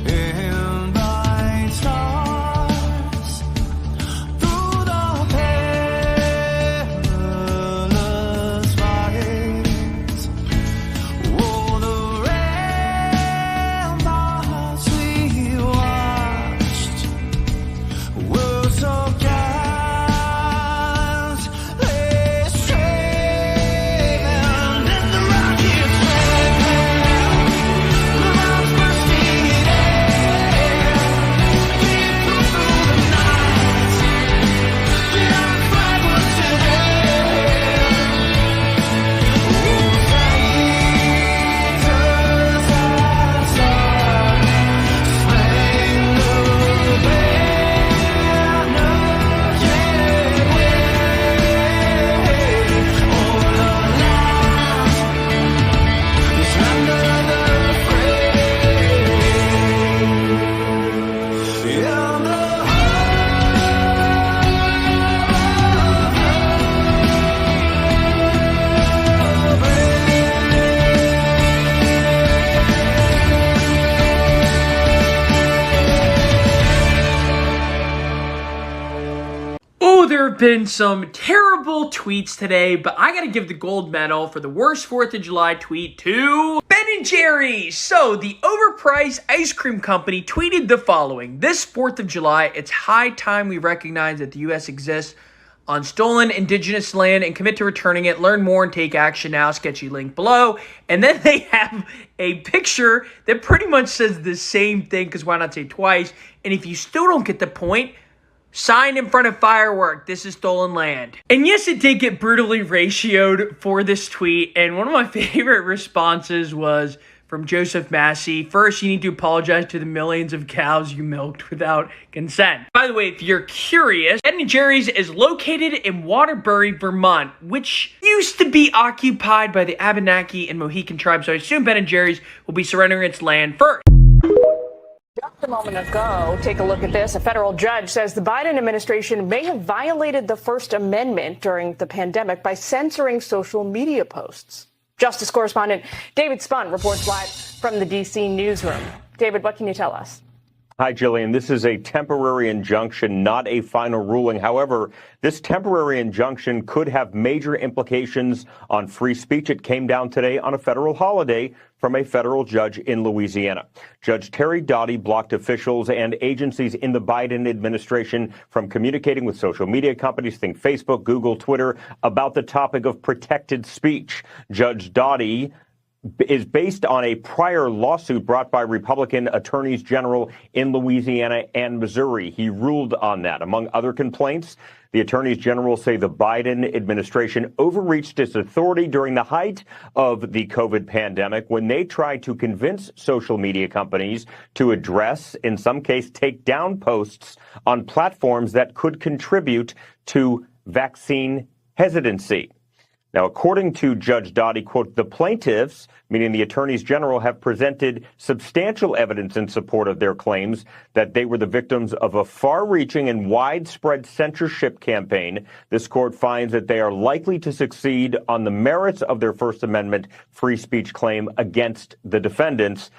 in bright stars through the perilous fights. Oh, the ramparts we watched were so gallantly straight, and the rockets fell, the bombs bursting in air, deep through the night, the iron flag was still there. Oh, traitors have sprang the banner yet wave. Oh, the land is under the fray. And the Oh, there have been some terrible tweets today, but I gotta give the gold medal for the worst 4th of July tweet to Ben & Jerry's. So, the overpriced ice cream company tweeted the following: "This 4th of July, it's high time we recognize that the U.S. exists on stolen indigenous land and commit to returning it. Learn more and take action now. Sketchy link below." And then they have a picture that pretty much says the same thing, because why not say twice? And if you still don't get the point, sign in front of firework, this is stolen land. And yes, it did get brutally ratioed for this tweet, and one of my favorite responses was from Joseph Massey. "First, you need to apologize to the millions of cows you milked without consent." By the way, if you're curious, Ben & Jerry's is located in Waterbury, Vermont, which used to be occupied by the Abenaki and Mohican tribes, so I assume Ben & Jerry's will be surrendering its land first. Just a moment ago, take a look at this. A federal judge says the Biden administration may have violated the First Amendment during the pandemic by censoring social media posts. Justice correspondent David Spunt reports live from the D.C. newsroom. David, what can you tell us? Hi, Jillian. This is a temporary injunction, not a final ruling. However, this temporary injunction could have major implications on free speech. It came down today on a federal holiday from a federal judge in Louisiana. Judge Terry Doughty blocked officials and agencies in the Biden administration from communicating with social media companies, think Facebook, Google, Twitter, about the topic of protected speech. Judge Doughty is based on a prior lawsuit brought by Republican attorneys general in Louisiana and Missouri. He ruled on that. Among other complaints, the attorneys general say the Biden administration overreached its authority during the height of the COVID pandemic when they tried to convince social media companies to address, in some case, take down posts on platforms that could contribute to vaccine hesitancy. Now, according to Judge Doughty, quote, "The plaintiffs," meaning the attorneys general, "have presented substantial evidence in support of their claims that they were the victims of a far-reaching and widespread censorship campaign. This court finds that they are likely to succeed on the merits of their First Amendment free speech claim against the defendants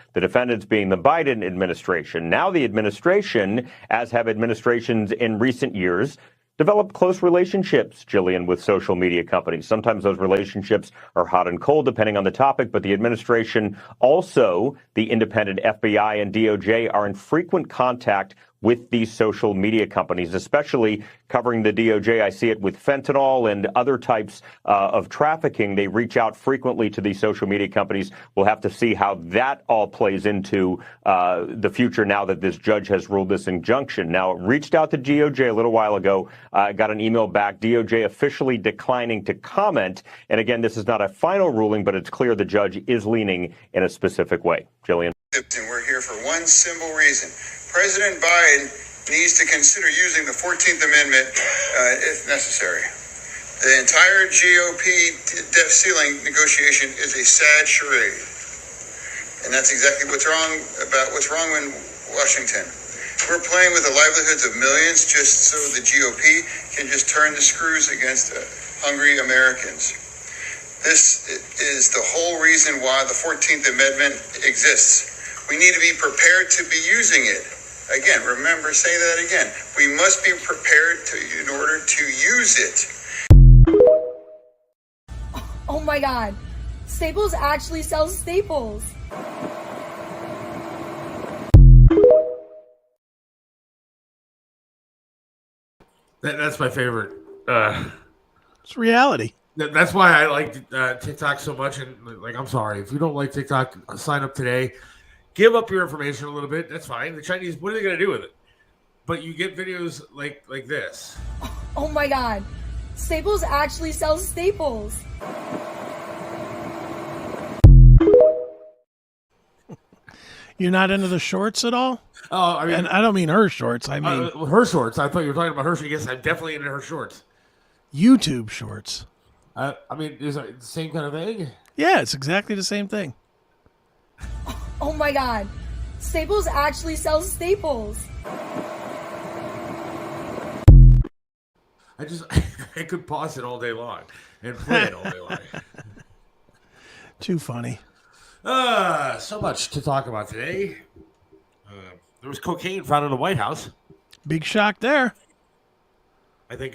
being the Biden administration." Now the administration, as have administrations in recent years, develop close relationships, Jillian, with social media companies. Sometimes those relationships are hot and cold, depending on the topic, but the administration, also the independent FBI and DOJ, are in frequent contact with these social media companies, especially covering the DOJ. I see it with fentanyl and other types of trafficking. They reach out frequently to these social media companies. We'll have to see how that all plays into the future now that this judge has ruled this injunction. Now, it reached out to DOJ a little while ago, got an email back, DOJ officially declining to comment. And again, this is not a final ruling, but it's clear the judge is leaning in a specific way. Jillian. And we're here for one simple reason. President Biden needs to consider using the 14th Amendment if necessary. The entire GOP debt ceiling negotiation is a sad charade. And that's exactly what's wrong in Washington. We're playing with the livelihoods of millions just so the GOP can just turn the screws against hungry Americans. This is the whole reason why the 14th Amendment exists. We need to be prepared to be using it. Again, remember, say that again. We must be prepared in order to use it. Oh my God. Staples actually sells staples. That's my favorite. It's reality. That's why I like TikTok so much. And I'm sorry if you don't like TikTok, sign up today. Give up your information a little bit. That's fine. The Chinese, what are they going to do with it? But you get videos like this. Oh my God. Staples actually sells staples. You're not into the shorts at all? Oh, I mean, and I don't mean her shorts. I mean her shorts. I thought you were talking about her. Yes, I'm definitely into her shorts. YouTube shorts. I mean, is it the same kind of thing? Yeah, it's exactly the same thing. Oh my God. Staples actually sells staples. I could pause it all day long and play it all day long. Too funny. So much to talk about today. There was cocaine found in the White House. Big shock there. I think,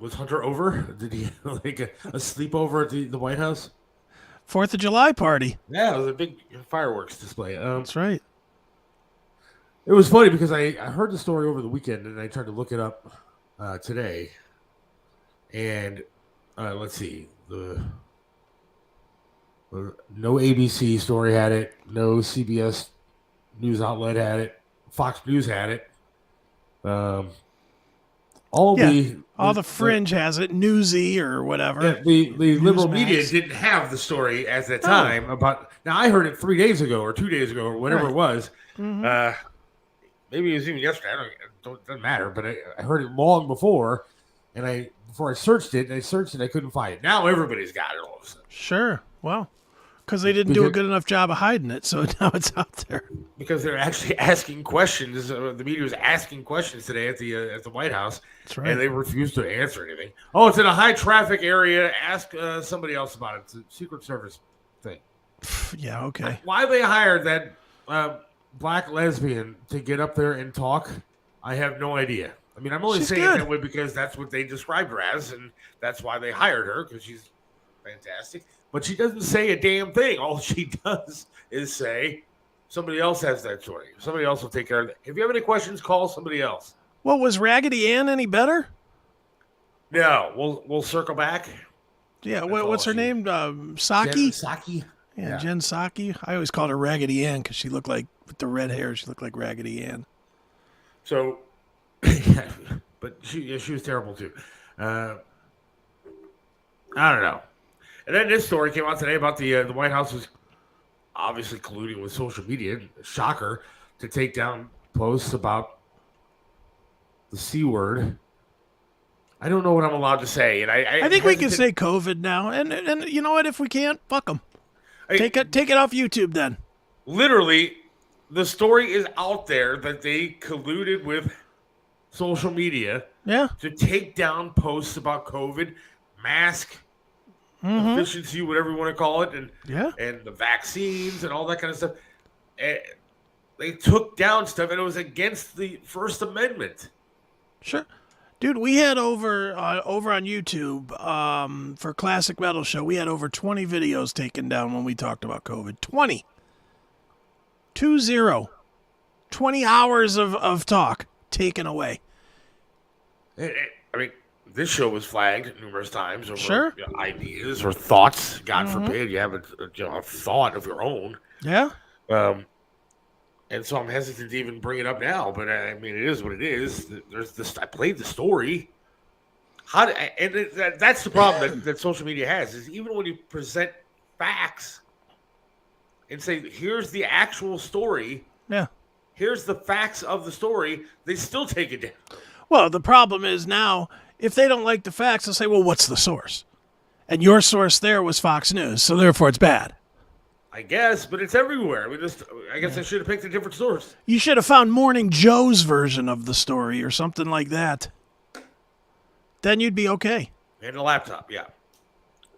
was Hunter over? Did he like a sleepover at the White House? 4th of July party. Yeah, it was a big fireworks display. That's right. It was funny because I heard the story over the weekend and I tried to look it up today. And let's see. No ABC story had it. No CBS news outlet had it. Fox News had it. All the Fringe has it. Newsy or whatever. Yeah, the liberal media didn't have the story at that time about. Now I heard it 3 days ago or 2 days ago or whatever it was. Mm-hmm. Maybe it was even yesterday. It doesn't matter. But I heard it long before, and before I searched it, I couldn't find it. Now everybody's got it all of a sudden. Sure. Well, because they didn't do a good enough job of hiding it, so now it's out there. Because they're actually asking questions. The media was asking questions today at the White House. That's right. And they refused to answer anything. Oh, it's in a high traffic area. Ask somebody else about it. It's a Secret Service thing. Yeah, okay. Why they hired that black lesbian to get up there and talk, I have no idea. I mean, I'm only saying it that way because that's what they described her as, and that's why they hired her, because she's fantastic. But she doesn't say a damn thing. All she does is say, somebody else has that story. Somebody else will take care of it. If you have any questions, call somebody else. Well, was Raggedy Ann any better? No, we'll circle back. Yeah, what's her name? Saki? Jen Psaki? Yeah, Jen Psaki. I always called her Raggedy Ann because she looked like, with the red hair, she looked like Raggedy Ann. So, but she was terrible too. I don't know. And then this story came out today about the White House was obviously colluding with social media. Shocker, to take down posts about the C word. I don't know what I'm allowed to say, and I think we can say COVID now. And you know what? If we can't, fuck them. Take it off YouTube then. Literally, the story is out there that they colluded with social media to take down posts about COVID, mask efficiency, whatever you want to call it, and the vaccines and all that kind of stuff. And they took down stuff, and it was against the First Amendment. Sure. Dude, we had over on YouTube for Classic Metal Show, we had over 20 videos taken down when we talked about COVID. 20. 20 hours of talk taken away. I mean, this show was flagged numerous times over ideas or thoughts. God forbid you have a thought of your own. Yeah. And so I'm hesitant to even bring it up now, but I mean, it is what it is. There's this. I played the story. That's the problem that social media has, is even when you present facts and say, here's the actual story. Yeah. Here's the facts of the story. They still take it down. Well, the problem is now, if they don't like the facts, they'll say, well, what's the source? And your source there was Fox News, so therefore it's bad. I guess, but it's everywhere. I guess I should have picked a different source. You should have found Morning Joe's version of the story or something like that. Then you'd be okay. And the laptop, yeah.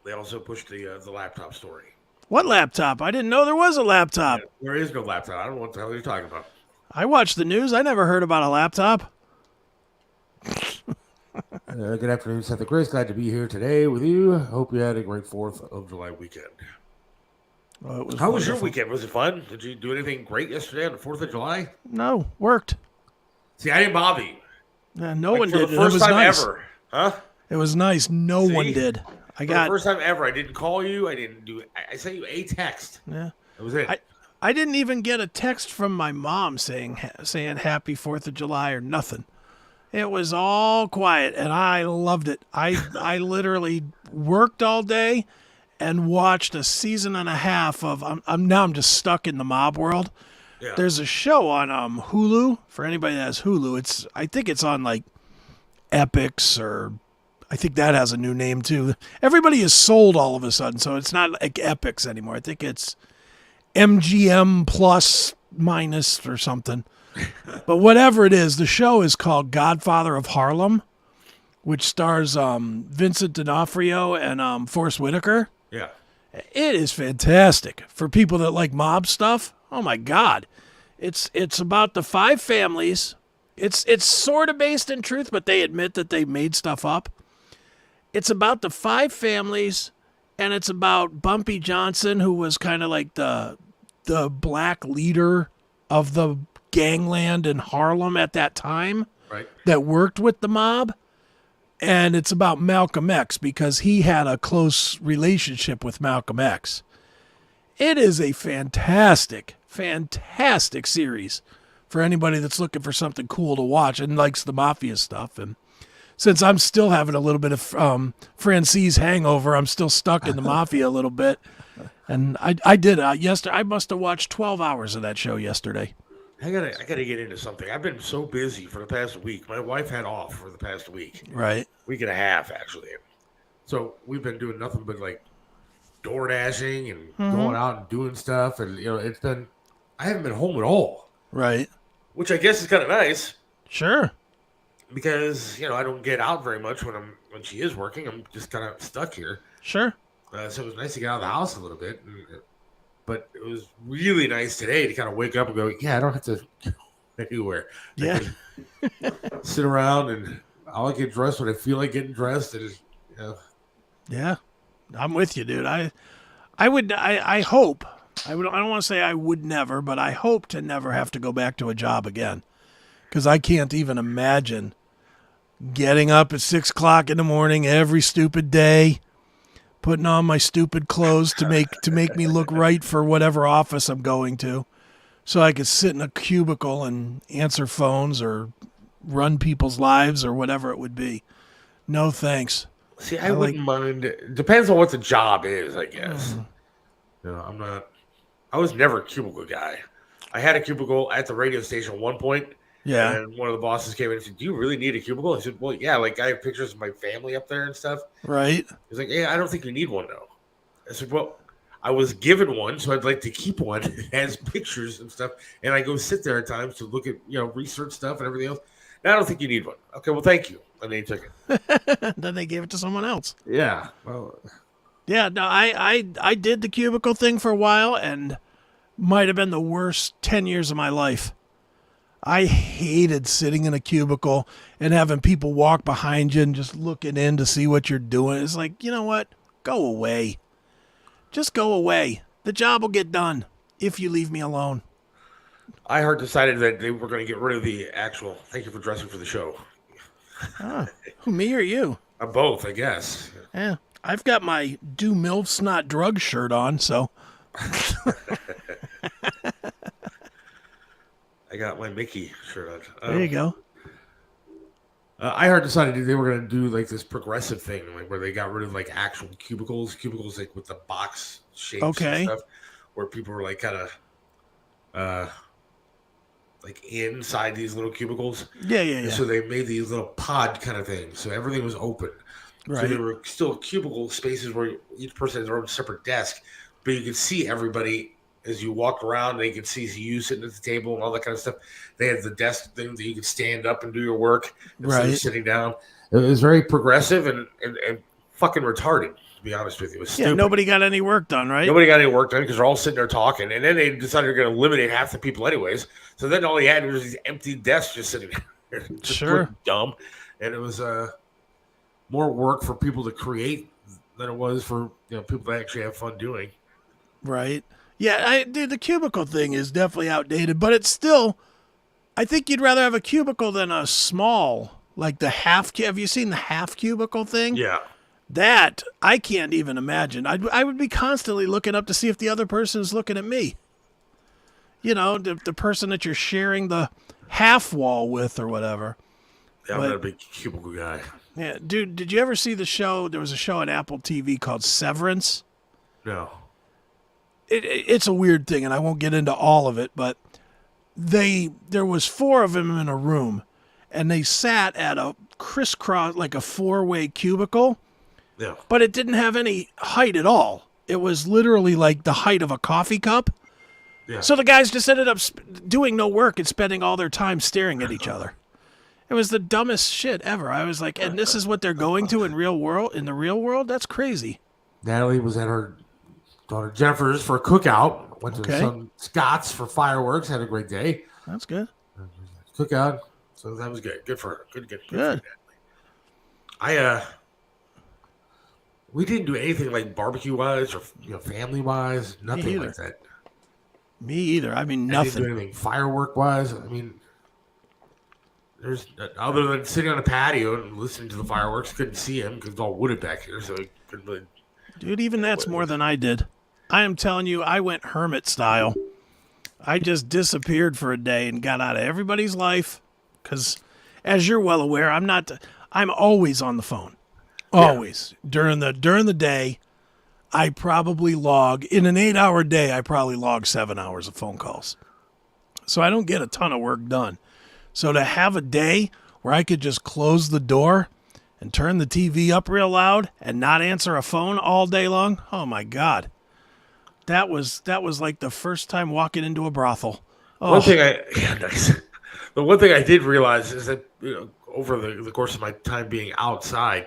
They also pushed the laptop story. What laptop? I didn't know there was a laptop. There is no laptop. I don't know what the hell you're talking about. I watched the news. I never heard about a laptop. Good afternoon, Seth and Chris. Glad to be here today with you. Hope you had a great 4th of July weekend. Well, How was your weekend? Was it fun? Did you do anything great yesterday on the 4th of July? No, worked. See, I didn't bother you. No one for did. the first it was time nice. ever. Huh? It was nice. No one did. For the first time ever, I didn't call you. I didn't do it. I sent you a text. Yeah. That was it. I didn't even get a text from my mom saying happy 4th of July or nothing. It was all quiet, and I loved it. I literally worked all day and watched a season and a half of. I'm just stuck in the mob world. Yeah. There's a show on Hulu for anybody that has Hulu. I think it's on like Epics, or I think that has a new name too. Everybody is sold all of a sudden, so it's not like Epics anymore. I think it's MGM plus minus or something. But whatever it is, the show is called Godfather of Harlem, which stars Vincent D'Onofrio and Forrest Whitaker. Yeah. It is fantastic for people that like mob stuff. Oh my God. It's about the 5 families. It's sort of based in truth, but they admit that they made stuff up. It's about the 5 families, and it's about Bumpy Johnson, who was kind of like the black leader of the gangland in Harlem at that time, right, that worked with the mob. And it's about Malcolm X because he had a close relationship with Malcolm X. It is a fantastic, fantastic series for anybody that's looking for something cool to watch and likes the mafia stuff. And since I'm still having a little bit of Francis hangover, I'm still stuck in the mafia a little bit. And I did yesterday. I must have watched 12 hours of that show yesterday. I gotta get into something. I've been so busy for the past week. My wife had off for the past week. Right. Week and a half, actually. So we've been doing nothing but like door dashing and going out and doing stuff. And, I haven't been home at all. Right. Which I guess is kind of nice. Sure. Because, I don't get out very much when she is working. I'm just kind of stuck here. Sure. So it was nice to get out of the house a little bit. But it was really nice today to kind of wake up and go, yeah, I don't have to go anywhere. Yeah. I can sit around and I'll get dressed when I feel like getting dressed. And Yeah, I'm with you, dude. I hope. I don't want to say I would never, but I hope to never have to go back to a job again. Because I can't even imagine getting up at 6 o'clock in the morning every stupid day, putting on my stupid clothes to make me look right for whatever office I'm going to, so I could sit in a cubicle and answer phones or run people's lives or whatever it would be. No thanks. See, I wouldn't mind. It depends on what the job is, I guess. I was never a cubicle guy. I had a cubicle at the radio station at one point. Yeah. And one of the bosses came in and said, "Do you really need a cubicle?" I said, "Well, yeah, like I have pictures of my family up there and stuff." Right. He's like, "Yeah, I don't think you need one though." I said, "Well, I was given one, so I'd like to keep one. It has pictures and stuff, and I go sit there at times to look at research stuff and everything else. And I don't think you need one." Okay, well, thank you. And then he took it. Then they gave it to someone else. Yeah. Well. Yeah. No, I did the cubicle thing for a while, and might have been the worst 10 years of my life. I hated sitting in a cubicle and having people walk behind you and just looking in to see what you're doing. It's like, you know what? Go away. Just go away. The job will get done if you leave me alone. iHeart decided that they were going to get rid of the actual "thank you for dressing for the show." Me or you? Both, I guess. Yeah. I've got my "Do MILFs Not Drugs" shirt on, so. I got my Mickey shirt on. There you go. iHeart decided they were going to do like this progressive thing, like where they got rid of like actual cubicles like with the box shapes and stuff, where people were like kind of like inside these little cubicles. Yeah. So they made these little pod kind of things, so everything was open. Right. So there were still cubicle spaces where each person had their own separate desk, but you could see everybody as you walked around. They could see you sitting at the table and all that kind of stuff. They had the desk thing that you could stand up and do your work instead of sitting down. It was very progressive and fucking retarded, To be honest with you, it was stupid. Yeah, nobody got any work done, right? Nobody got any work done because they're all sitting there talking, and then they decided they're going to eliminate half the people anyways. So then all he had was these empty desks just sitting there, just Sure. dumb, and it was more work for people to create than it was for people to actually have fun doing. Right. Yeah, dude, the cubicle thing is definitely outdated, but it's still. I think you'd rather have a cubicle than a small, like the half. Have you seen the half cubicle thing? Yeah. That I can't even imagine. I would be constantly looking up to see if the other person is looking at me. You know, the person that you're sharing the half wall with or whatever. Yeah, I'm not a big cubicle guy. Yeah, dude, did you ever see the show? There was a show on Apple TV called Severance. No. It's a weird thing, and I won't get into all of it, but there was 4 of them in a room, and they sat at a crisscross, like a 4-way cubicle. Yeah. But it didn't have any height at all. It was literally like the height of a coffee cup. Yeah. So the guys just ended up doing no work and spending all their time staring at each other. It was the dumbest shit ever. I was like, and this is what they're going to in the real world? That's crazy. Natalie was at her daughter Jennifer's for a cookout. Went to some Scott's for fireworks. Had a great day. That's good. Cookout. So that was good. Good for her. Good. Good. We didn't do anything like barbecue wise or family wise. Nothing like that. Me either. I mean, I nothing. didn't do anything firework wise. I mean, there's other than sitting on a patio and listening to the fireworks. Couldn't see him because it's all wooded back here, so I couldn't really. Dude, even that's more than I did. I am telling you, I went hermit style. I just disappeared for a day and got out of everybody's life because, as you're well aware, I'm always on the phone. Always. During the day, I probably log, in an 8-hour day, I probably log 7 hours of phone calls. So I don't get a ton of work done. So to have a day where I could just close the door and turn the TV up real loud and not answer a phone all day long, oh my God. That was like the first time walking into a brothel. Oh. Nice. The one thing I did realize is that over the course of my time being outside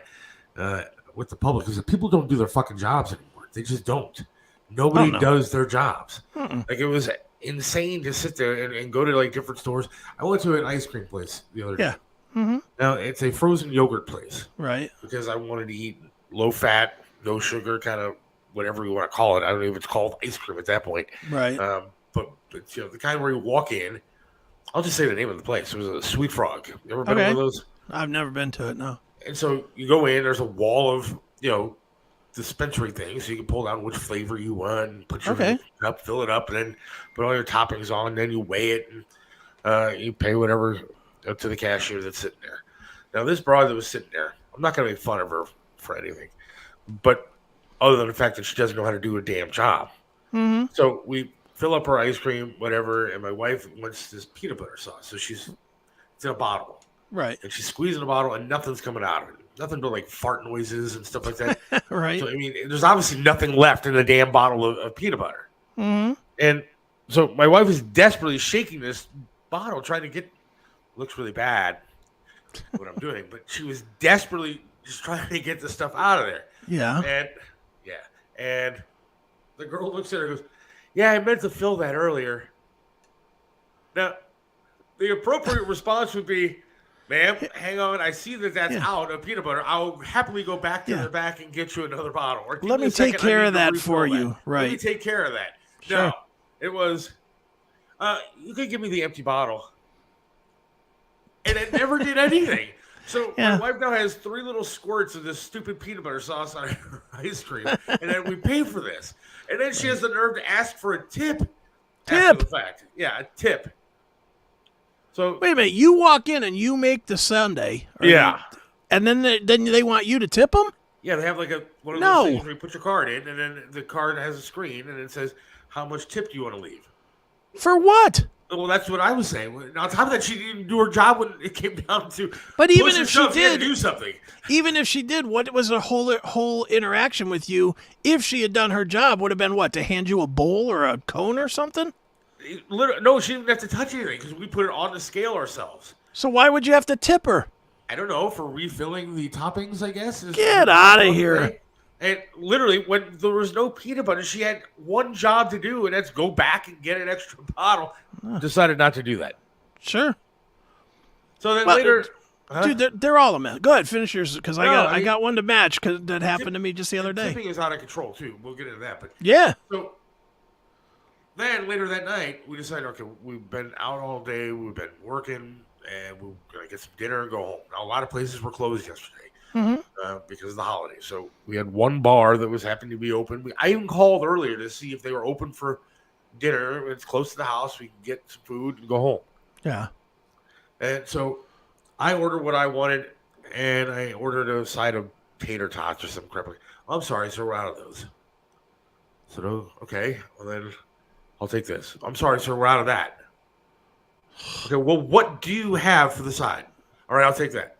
with the public is that people don't do their fucking jobs anymore. They just don't. Nobody does their jobs. Mm-mm. Like it was insane to sit there and go to like different stores. I went to an ice cream place the other day. Yeah. Mm-hmm. Now it's a frozen yogurt place, right? Because I wanted to eat low fat, no sugar, kind of whatever you want to call it. I don't know if it's called ice cream at that point, right? But the kind where you walk in. I'll just say the name of the place. It was a Sweet Frog. You ever been to one of those? I've never been to it, no. And so you go in, there's a wall of, dispensary things. So you can pull down which flavor you want, put your cup, fill it up, and then put all your toppings on, and then you weigh it, and you pay whatever to the cashier that's sitting there. Now, this broad that was sitting there, I'm not going to make fun of her for anything, but other than the fact that she doesn't know how to do a damn job. Mm-hmm. So we fill up her ice cream, whatever, and my wife wants this peanut butter sauce. So it's in a bottle. Right. And she's squeezing the bottle, and nothing's coming out of it. Nothing but like fart noises and stuff like that. Right. So, I mean, there's obviously nothing left in the damn bottle of peanut butter. Mm-hmm. And so my wife is desperately shaking this bottle, trying to get, looks really bad what I'm doing, but she was desperately just trying to get the stuff out of there. Yeah. And the girl looks at her and goes, yeah, I meant to fill that earlier. Now, the appropriate response would be, ma'am, hang on. I see that's out of peanut butter. I'll happily go back to the back and get you another bottle. Or let me take care of that for you. Right. Let me take care of that. Sure. No, it was, you could give me the empty bottle. And it never did anything. So my wife now has 3 little squirts of this stupid peanut butter sauce on her ice cream. And then we pay for this. And then she has the nerve to ask for a tip. After the fact. Yeah, a tip. So wait a minute, you walk in and you make the sundae. And then they want you to tip them? Yeah, they have like one of those things where you put your card in, and then the card has a screen, and it says, how much tip do you want to leave? For what? Well, that's what I was saying. On top of that, she didn't do her job when it came down to. But even if she did do something, even if she did, what was the whole interaction with you? If she had done her job, would have been what, to hand you a bowl or a cone or something? No, she didn't have to touch anything because we put it on the scale ourselves. So why would you have to tip her? I don't know, for refilling the toppings, I guess. Get out of here. And literally, when there was no peanut butter, she had one job to do, and that's go back and get an extra bottle. Decided not to do that. Sure. So then later... Dude, they're all a mess. Go ahead, finish yours, because I got one to match, because that happened to me just the other day. Tipping is out of control, too. We'll get into that. But yeah. So then later that night, we decided, okay, we've been out all day, we've been working, and we're going to get some dinner and go home. Now, a lot of places were closed yesterday because of the holiday. So we had one bar that was happening to be open. I even called earlier to see if they were open for dinner. It's close to the house. We can get some food and go home. Yeah. And so I ordered what I wanted, and I ordered a side of tater tots or some crap. I'm sorry, sir, we're out of those. So, okay, well then I'll take this. I'm sorry, sir, we're out of that. Okay, well, what do you have for the side? All right, I'll take that.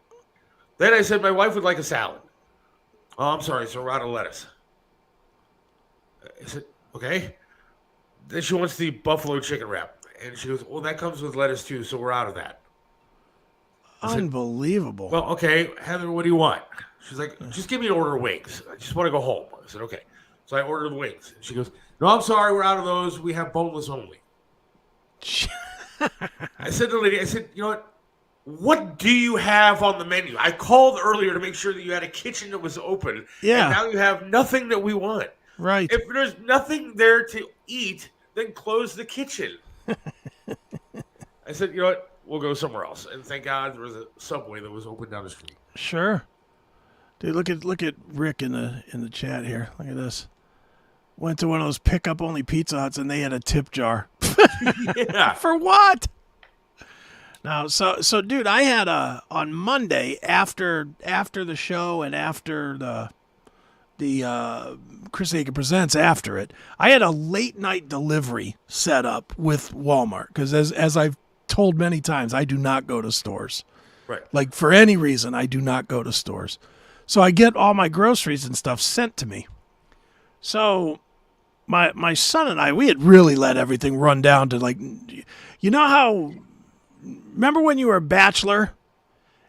Then I said my wife would like a salad. Oh, I'm sorry, sir, we're out of lettuce. I said, okay. Then she wants the buffalo chicken wrap. And she goes, well, that comes with lettuce too, so we're out of that. Unbelievable. Well, okay, Heather, what do you want? She's like, just give me an order of wings. I just want to go home. I said, okay. So I ordered the wings. And she goes, no, I'm sorry, we're out of those. We have boneless only. I said to the lady, I said, you know what do you have on the menu? I called earlier to make sure that you had a kitchen that was open. Yeah. And now you have nothing that we want. Right. If there's nothing there to eat, then close the kitchen. I said, you know what? We'll go somewhere else. And thank God there was a Subway that was open down the street. Sure. Dude, look at Rick in the chat here. Look at this. Went to one of those pickup only Pizza Huts and they had a tip jar. Yeah. For what? Now, so dude, I had on Monday after the show and after the Chris Hasek Presents after it, I had a late night delivery set up with Walmart because as I've told many times, I do not go to stores. Right. Like for any reason, I do not go to stores. So I get all my groceries and stuff sent to me. So my son and I, we had really let everything run down to like, you know how, remember when you were a bachelor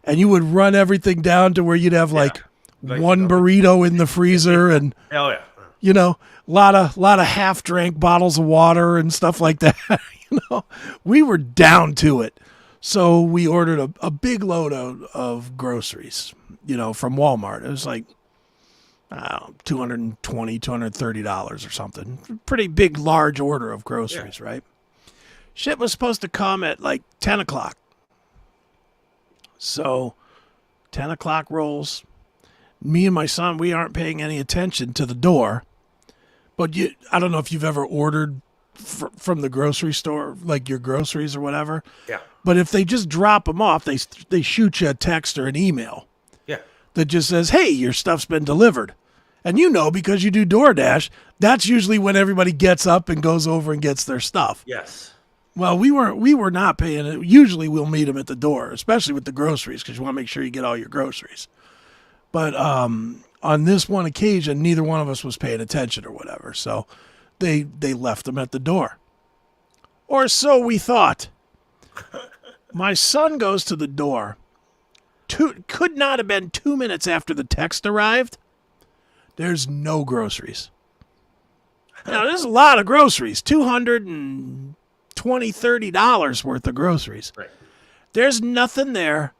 and you would run everything down to where you'd have like one burrito in the freezer and hell yeah, you know, a lot of half drank bottles of water and stuff like that. You know, we were down to it. So we ordered a big load of groceries, you know, from Walmart. It was like, $220, $230 or something. Pretty big, large order of groceries, right? Shit was supposed to come at like 10 o'clock. So 10 o'clock rolls. Me and my son, we aren't paying any attention to the door. But I don't know if you've ever ordered from the grocery store, like your groceries or whatever. Yeah. But if they just drop them off, they shoot you a text or an email. Yeah. That just says, hey, your stuff's been delivered. And you know, because you do Doordash, that's usually when everybody gets up and goes over and gets their stuff. Yes. Well, we were not paying it. Usually we'll meet them at the door, especially with the groceries, because you want to make sure you get all your groceries. But on this one occasion, neither one of us was paying attention or whatever. So they left them at the door. Or so we thought. My son goes to the door. Could not have been 2 minutes after the text arrived. There's no groceries. Now, there's a lot of groceries. $220, $30 worth of groceries. Right. There's nothing there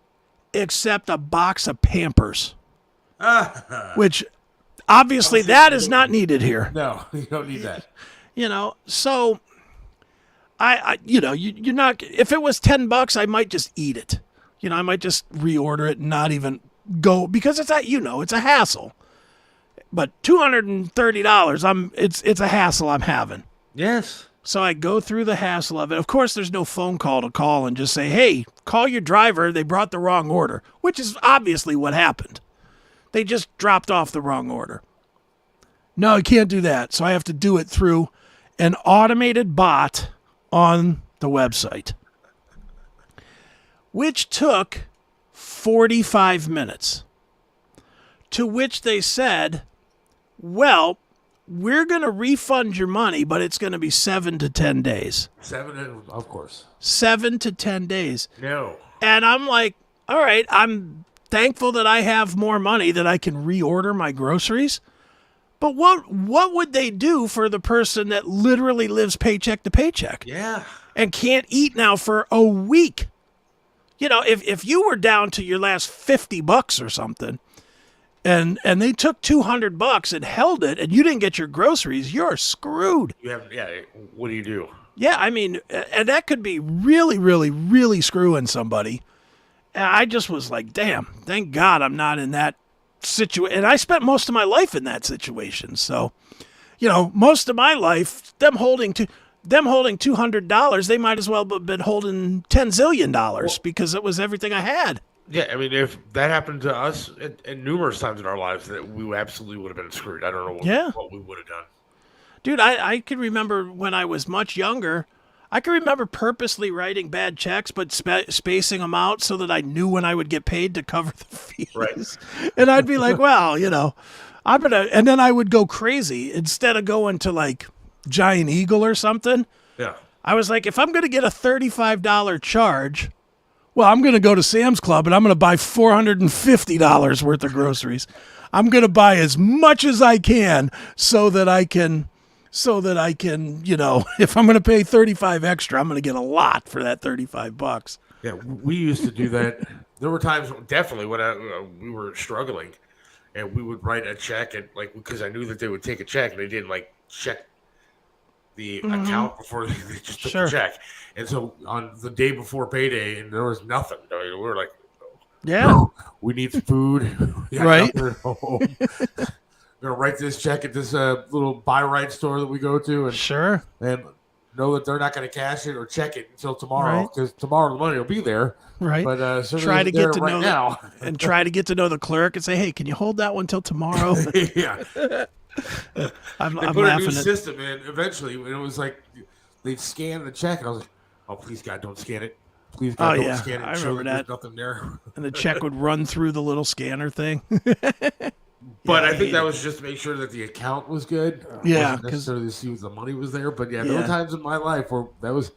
except a box of Pampers. Which, obviously, that is not needed here. No, you don't need that. You know, so, you're not, if it was $10, I might just eat it. You know, I might just reorder it and not even go, because it's a hassle. But $230, it's a hassle I'm having. Yes. So I go through the hassle of it. Of course, there's no phone call to call and just say, hey, call your driver. They brought the wrong order, which is obviously what happened. They just dropped off the wrong order. No, you can't do that. So I have to do it through an automated bot on the website, which took 45 minutes. To which they said, well, we're going to refund your money, but it's going to be 7 to 10 days. Of course. 7 to 10 days. No. And I'm like, all right, I'm thankful that I have more money that I can reorder my groceries. But what would they do for the person that literally lives paycheck to paycheck? Yeah. And can't eat now for a week? You know, if you were down to your last $50 or something, and they took $200 and held it, and you didn't get your groceries, you're screwed. What do you do? Yeah, I mean, and that could be really, really, really screwing somebody. And I just was like, damn, thank God I'm not in that situation. And I spent most of my life in that situation. So, you know, most of my life, them holding $200, they might as well have been holding $10 zillion because it was everything I had. Yeah, I mean, if that happened to us at numerous times in our lives, that we absolutely would have been screwed. I don't know what we would have done. Dude, I can remember when I was much younger, I can remember purposely writing bad checks, but spacing them out so that I knew when I would get paid to cover the fees. Right. And I'd be like, well, you know, and then I would go crazy instead of going to like Giant Eagle or something. Yeah. I was like, if I'm going to get a $35 charge, well, I'm going to go to Sam's Club and I'm going to buy $450 worth of groceries. I'm going to buy as much as I can so that I can, you know, if I'm going to pay $35 extra, I'm going to get a lot for that $35. Yeah, we used to do that. There were times, definitely, when we were struggling, and we would write a check, and like because I knew that they would take a check, and they didn't like check the account before they just took the check. And so on the day before payday, and there was nothing. I mean, we were like, yeah, we need some food. Right. We're gonna write this check at this little buy right store that we go to, and sure, and know that they're not going to cash it or check it until tomorrow because tomorrow the money will be there. Right. But try to get to right know now, and try to get to know the clerk and say, hey, can you hold that one till tomorrow? Yeah. I'm put laughing a new at system in eventually, and it was like they'd scan the check, and I was like, oh, please God, don't scan it. Please God, don't scan it. I remember that. There's nothing there. And the check would run through the little scanner thing. But I think that was just to make sure that the account was good. Yeah, wasn't necessarily to see if the money was there. But there were times in my life where that was,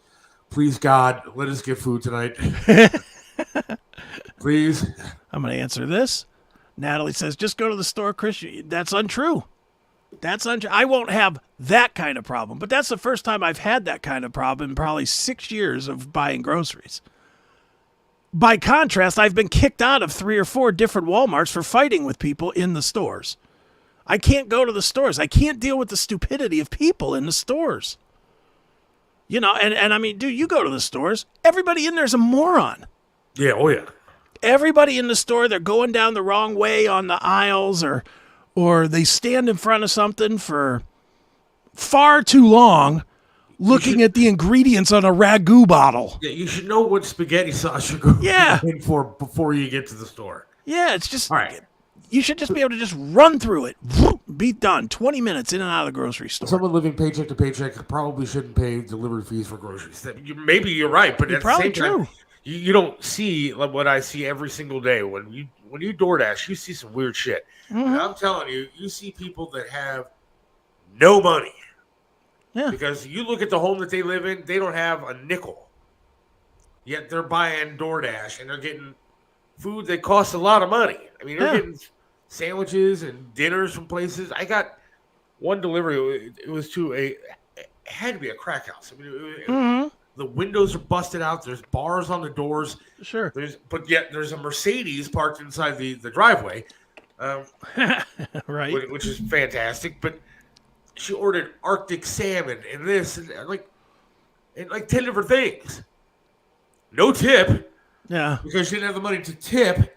please God, let us get food tonight. Please. I'm going to answer this. Natalie says, just go to the store, Chris. That's untrue. That's untrue. I won't have that kind of problem. But that's the first time I've had that kind of problem in probably 6 years of buying groceries. By contrast, I've been kicked out of 3 or 4 different Walmarts for fighting with people in the stores. I can't go to the stores. I can't deal with the stupidity of people in the stores. You know, and I mean, dude, you go to the stores, everybody in there's a moron. Yeah, oh yeah. Everybody in the store, they're going down the wrong way on the aisles or they stand in front of something for far too long looking at the ingredients on a ragu bottle. Yeah, you should know what spaghetti sauce you're going in for before you get to the store. Yeah, it's just, all right. You should just be able to just run through it, be done. 20 minutes in and out of the grocery store. Someone living paycheck to paycheck probably shouldn't pay delivery fees for groceries. Maybe you're right, but at the same time, you don't see what I see every single day. When you DoorDash, you see some weird shit. Mm-hmm. And I'm telling you, you see people that have no money. Yeah. Because you look at the home that they live in, they don't have a nickel. Yet they're buying DoorDash and they're getting food that costs a lot of money. I mean, they're getting sandwiches and dinners from places. I got one delivery. It was to it had to be a crack house. I mean, the windows are busted out. There's bars on the doors. Sure. But yet there's a Mercedes parked inside the driveway. Right. Which is fantastic. But she ordered Arctic salmon and this and like 10 different things. No tip. Yeah. Because she didn't have the money to tip.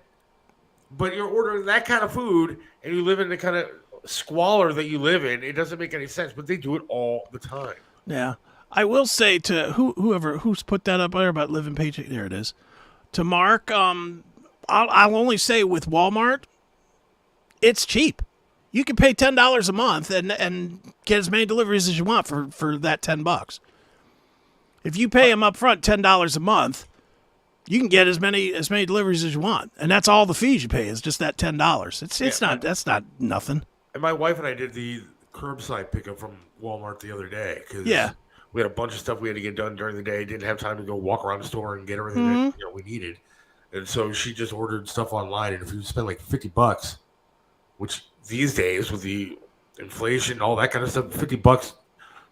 But you're ordering that kind of food and you live in the kind of squalor that you live in. It doesn't make any sense, but they do it all the time. Yeah. I will say to who's put that up there about living paycheck. There it is. To Mark, I'll only say with Walmart, it's cheap. You can pay $10 a month and get as many deliveries as you want for that $10. If you pay them up front $10 a month, you can get as many deliveries as you want, and that's all the fees you pay is just that $10. That's not nothing. And my wife and I did the curbside pickup from Walmart the other day because we had a bunch of stuff we had to get done during the day. Didn't have time to go walk around the store and get everything that we needed, and so she just ordered stuff online. And if you spend like $50, which these days with the inflation, all that kind of stuff. $50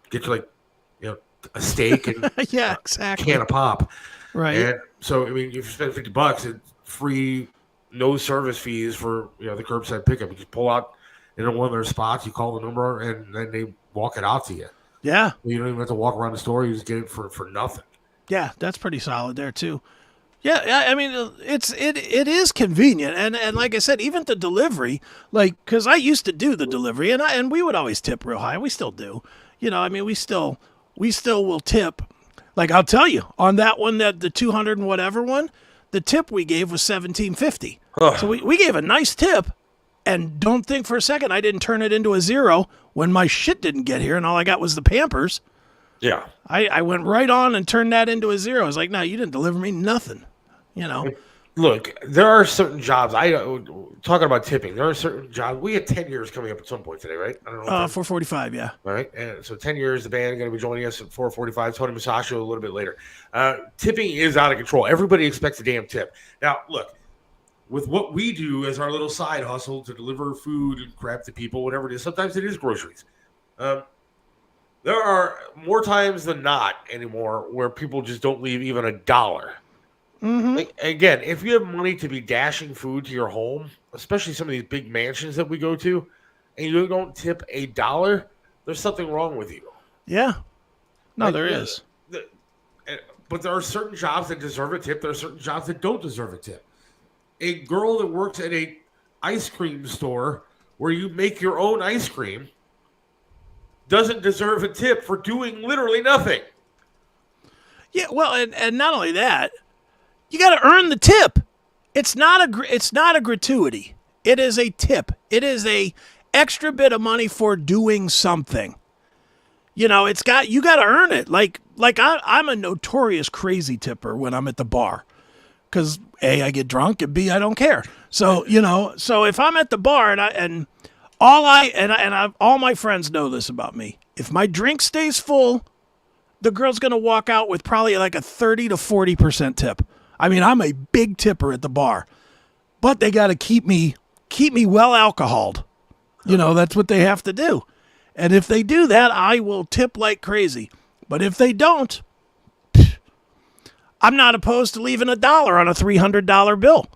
get you like, a steak and Yeah, exactly. can of pop. Right. And so, I mean, if you spend $50, it's free, no service fees for the curbside pickup. You just pull out one of their spots, you call the number, and then they walk it out to you. Yeah. You don't even have to walk around the store. You just get it for nothing. Yeah, that's pretty solid there too. Yeah, I mean it is convenient, and like I said, even the delivery, like because I used to do the delivery, and we would always tip real high. We still do. I mean we still will tip. Like I'll tell you on that one, that the 200 and whatever one, the tip we gave was $17.50. So we gave a nice tip. And don't think for a second I didn't turn it into a zero when my shit didn't get here and all I got was the Pampers. Yeah. I went right on and turned that into a zero. I was like, no, you didn't deliver me nothing. Look, there are certain jobs. Talking about tipping, there are certain jobs. We had 10 years coming up at some point today, right? I don't know. 4:45, yeah. All right. And so 10 years, the band going to be joining us at 4:45. Tony Musachio a little bit later. Tipping is out of control. Everybody expects a damn tip. Now, look. With what we do as our little side hustle to deliver food and crap to people, whatever it is, sometimes it is groceries. There are more times than not anymore where people just don't leave even $1. Mm-hmm. Like, again, if you have money to be dashing food to your home, especially some of these big mansions that we go to, and you don't tip $1, there's something wrong with you. Yeah. No, there is. But there are certain jobs that deserve a tip. There are certain jobs that don't deserve a tip. A girl that works at a ice cream store where you make your own ice cream doesn't deserve a tip for doing literally nothing. Yeah, well, and not only that, you got to earn the tip. It's not a gratuity. It is a tip. It is a extra bit of money for doing something. You got to earn it. Like I'm a notorious crazy tipper when I'm at the bar. Because A, I get drunk, and B, I don't care. So, so if I'm at the bar and all my friends know this about me. If my drink stays full, the girl's going to walk out with probably like a 30 to 40% tip. I mean, I'm a big tipper at the bar. But they got to keep me well alcoholed. That's what they have to do. And if they do that, I will tip like crazy. But if they don't, I'm not opposed to leaving $1 on a $300 bill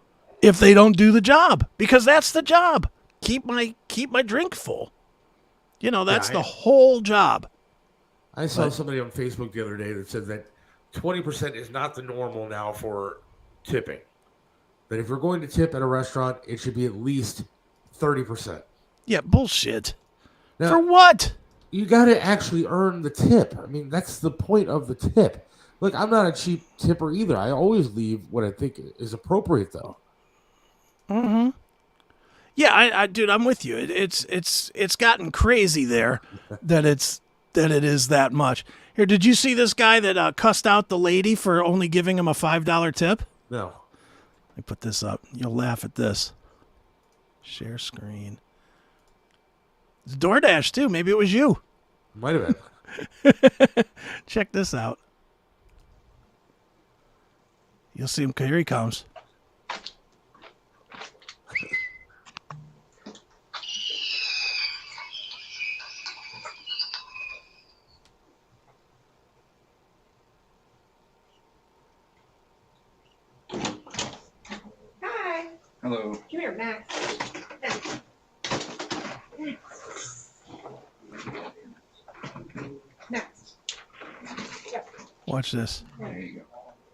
if they don't do the job, because that's the job. Keep my drink full. That's the whole job. I saw somebody on Facebook the other day that said that 20% is not the normal now for tipping. That if you're going to tip at a restaurant, it should be at least 30%. Yeah, bullshit. Now, for what? You got to actually earn the tip. I mean, that's the point of the tip. Look, I'm not a cheap tipper either. I always leave what I think is appropriate, though. Mm-hmm. Yeah, I dude, I'm with you. It's gotten crazy there that it is that much. Here, did you see this guy that cussed out the lady for only giving him a $5 tip? No. Let me put this up. You'll laugh at this. Share screen. It's DoorDash too. Maybe it was you. Might have been. Check this out. You'll see him. Here he comes. Hi. Hello. Come here, Max. Next. Yep. Watch this. There you go.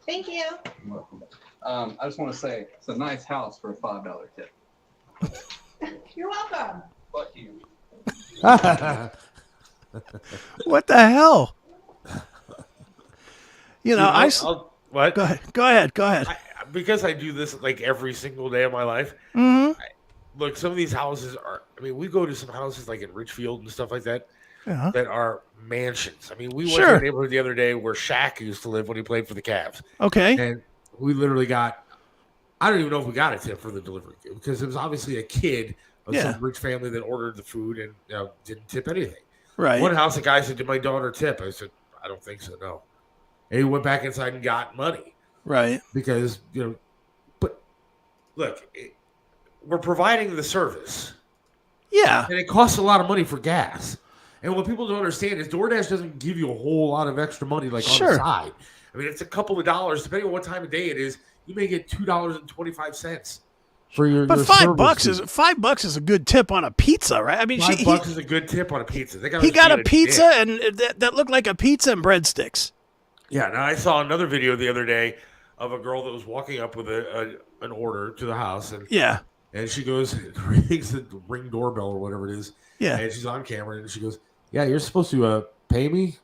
Thank you. You're welcome. I just want to say it's a nice house for a $5 tip. You're welcome. Fuck you. What the hell? What? Go ahead. Because I do this like every single day of my life. Mm-hmm. Look, some of these houses are. I mean, we go to some houses like in Richfield and stuff like that. Yeah. That are mansions. I mean, we went to a neighborhood the other day where Shaq used to live when he played for the Cavs. Okay. And we literally got, I don't even know if we got a tip for the delivery because it was obviously a kid of some rich family that ordered the food and didn't tip anything. Right. One house, the guy said, "Did my daughter tip?" I said, "I don't think so, no." And he went back inside and got money. Right. Because, but look, we're providing the service. Yeah. And it costs a lot of money for gas. And what people don't understand is DoorDash doesn't give you a whole lot of extra money like on the side. I mean, it's a couple of dollars, depending on what time of day it is. You may get $2.25 for your. But your $5 is a good tip on a pizza, right? I mean, $5 is a good tip on a pizza. He got a pizza and that looked like a pizza and breadsticks. Yeah. Now I saw another video the other day of a girl that was walking up with an order to the house, and and she goes, rings the Ring doorbell or whatever it is. Yeah. And she's on camera, and she goes, "Yeah, you're supposed to pay me."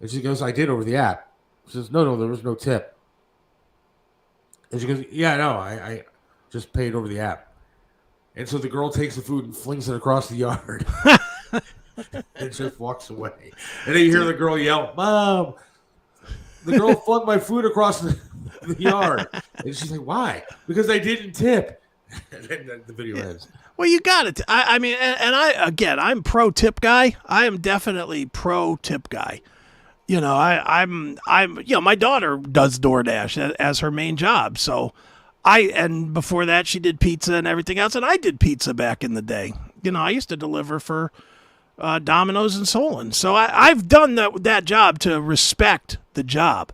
And she goes, "I did over the app." She says, "No, there was no tip." And she goes, "Yeah, no, I just paid over the app." And so the girl takes the food and flings it across the yard and just walks away. And then you hear the girl yell, "Mom, the girl flung my food across the yard." And she's like, "Why?" "Because I didn't tip." And then the video ends. Well, you got it. I mean, and I'm pro tip guy. I am definitely pro tip guy. You know, I'm my daughter does DoorDash as her main job. So and before that she did pizza and everything else. And I did pizza back in the day. You know, I used to deliver for Domino's and Solon. So I've done that job to respect the job.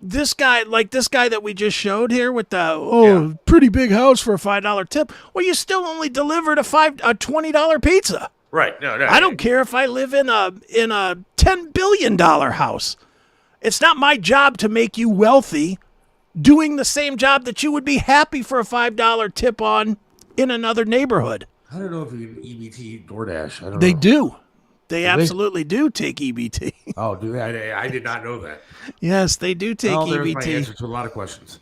This guy that we just showed here with the pretty big house for a $5 tip. Well, you still only delivered a $20 pizza. Right. No. I don't care if I live in a $10 billion house. It's not my job to make you wealthy doing the same job that you would be happy for a $5 tip on in another neighborhood. I don't know if you can EBT DoorDash. I don't They know. do. They absolutely do take EBT. Oh, do they? I did not know that. Yes, they do take There's EBT. my answer to a lot of questions.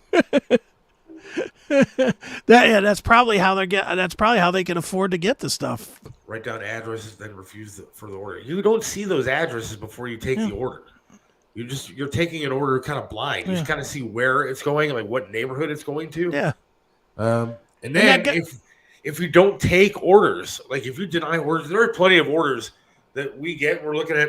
That's probably how they can afford to get the stuff. Write down addresses, then refuse for the order. You don't see those addresses before you take the order. You're taking an order kind of blind. You just kind of see where it's going, like what neighborhood it's going to. Yeah. And then if you don't take orders, like if you deny orders, there are plenty of orders that we get. We're looking at,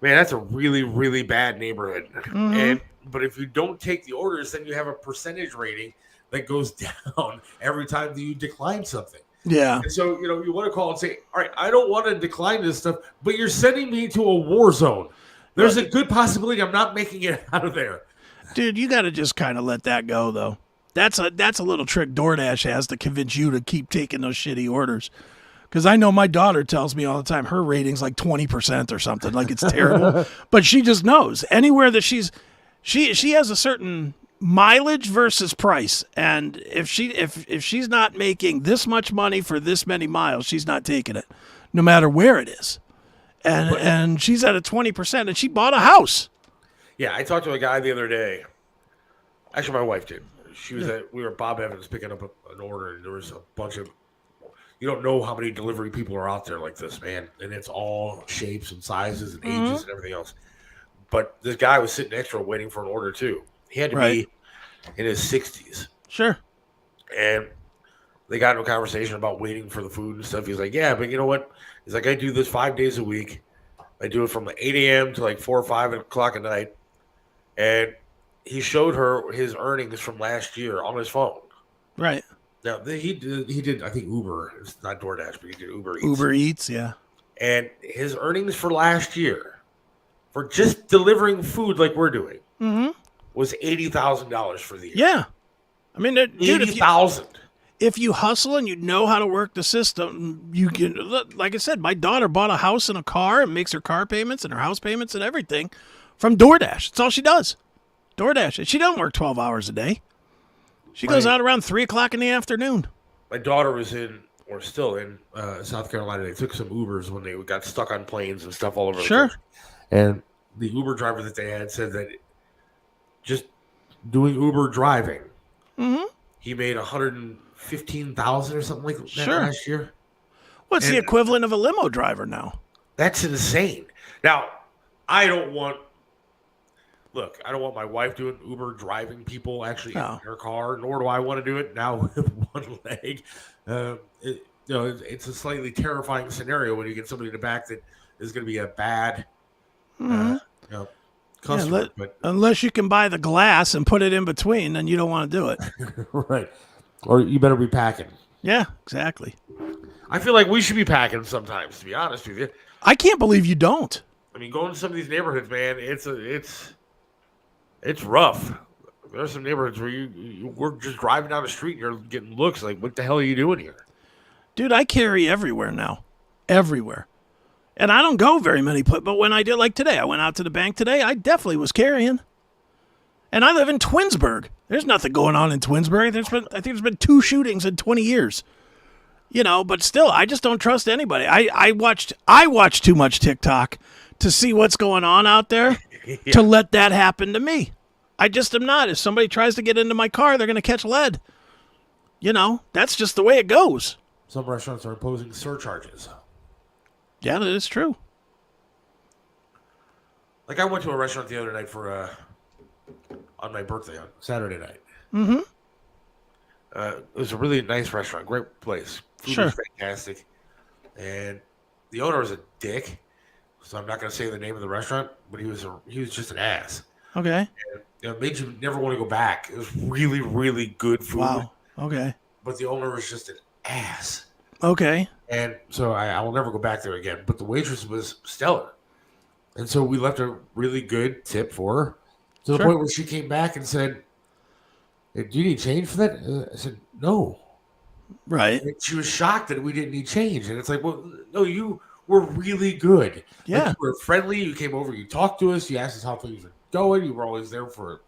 man, that's a really, really bad neighborhood. Mm-hmm. But if you don't take the orders, then you have a percentage rating that goes down every time that you decline something. Yeah. And so, you want to call and say, all right, I don't want to decline this stuff, but you're sending me to a war zone. There's a good possibility I'm not making it out of there. Dude, you got to just kind of let that go, though. That's a little trick DoorDash has to convince you to keep taking those shitty orders. Because I know my daughter tells me all the time her rating's like 20% or something, like it's terrible. But she just knows anywhere that she has a certain mileage versus price, and if she's not making this much money for this many miles, she's not taking it, no matter where it is. And she's at a 20%, and she bought a house. Yeah, I talked to a guy the other day. Actually, my wife did. We were at Bob Evans picking up an order, and there was a bunch of. You don't know how many delivery people are out there like this, man. And it's all shapes and sizes and ages and everything else. But this guy was sitting next to her waiting for an order, too. He had to be in his 60s. Sure. And they got into a conversation about waiting for the food and stuff. He's like, yeah, but you know what? He's like, I do this 5 days a week. I do it from 8 a.m. to like 4 or 5 o'clock at night. And he showed her his earnings from last year on his phone. Right. Now, he did, I think, Uber. It's not DoorDash, but he did Uber Eats. Uber Eats, yeah. And his earnings for last year, for just delivering food like we're doing, was $80,000 for the year. Yeah. I mean, dude, $80,000. If you hustle and you know how to work the system, you can, like I said, my daughter bought a house and a car and makes her car payments and her house payments and everything from DoorDash. That's all she does. DoorDash. She doesn't work 12 hours a day. She goes out around 3 o'clock in the afternoon. My daughter was still in South Carolina. They took some Ubers when they got stuck on planes and stuff all over the country. And the Uber driver that they had said that just doing Uber driving, he made $115,000 or something like that last year. What's the equivalent of a limo driver now? That's insane. Now, I don't want my wife doing Uber driving people actually in her car, nor do I want to do it now with one leg. It's a slightly terrifying scenario when you get somebody in the back that is going to be a bad customer. Unless you can buy the glass and put it in between, then you don't want to do it. Right. Or you better be packing. Yeah, exactly. I feel like we should be packing sometimes, to be honest with you. I can't believe you don't. I mean, going to some of these neighborhoods, man, it's rough. There are some neighborhoods where we're just driving down the street and you're getting looks like, what the hell are you doing here? Dude, I carry everywhere now. Everywhere. And I don't go very many places, but when I did, like today, I went out to the bank today, I definitely was carrying. And I live in Twinsburg. There's nothing going on in Twinsburg. I think there's been 2 shootings in 20 years. You know, but still, I just don't trust anybody. I watch too much TikTok to see what's going on out there to let that happen to me. I just am not. If somebody tries to get into my car, they're going to catch lead. You know, that's just the way it goes. Some restaurants are imposing surcharges. Yeah, that is true. Like I went to a restaurant the other night for on my birthday on Saturday night. Mm-hmm. It was a really nice restaurant, great place. Food Sure. was fantastic. And the owner was a dick, so I'm not going to say the name of the restaurant, but he was just an ass. Okay. And, it made you never want to go back. It was really, really good food. Wow. Okay. But the owner was just an ass. Okay. And so I will never go back there again. But the waitress was stellar. And so we left a really good tip for her to the point where she came back and said, "Hey, do you need change for that?" I said, "No." Right. And she was shocked that we didn't need change. And it's like, well, no, you were really good. Yeah. Like, you were friendly. You came over. You talked to us. You asked us how things were going. You were always there for,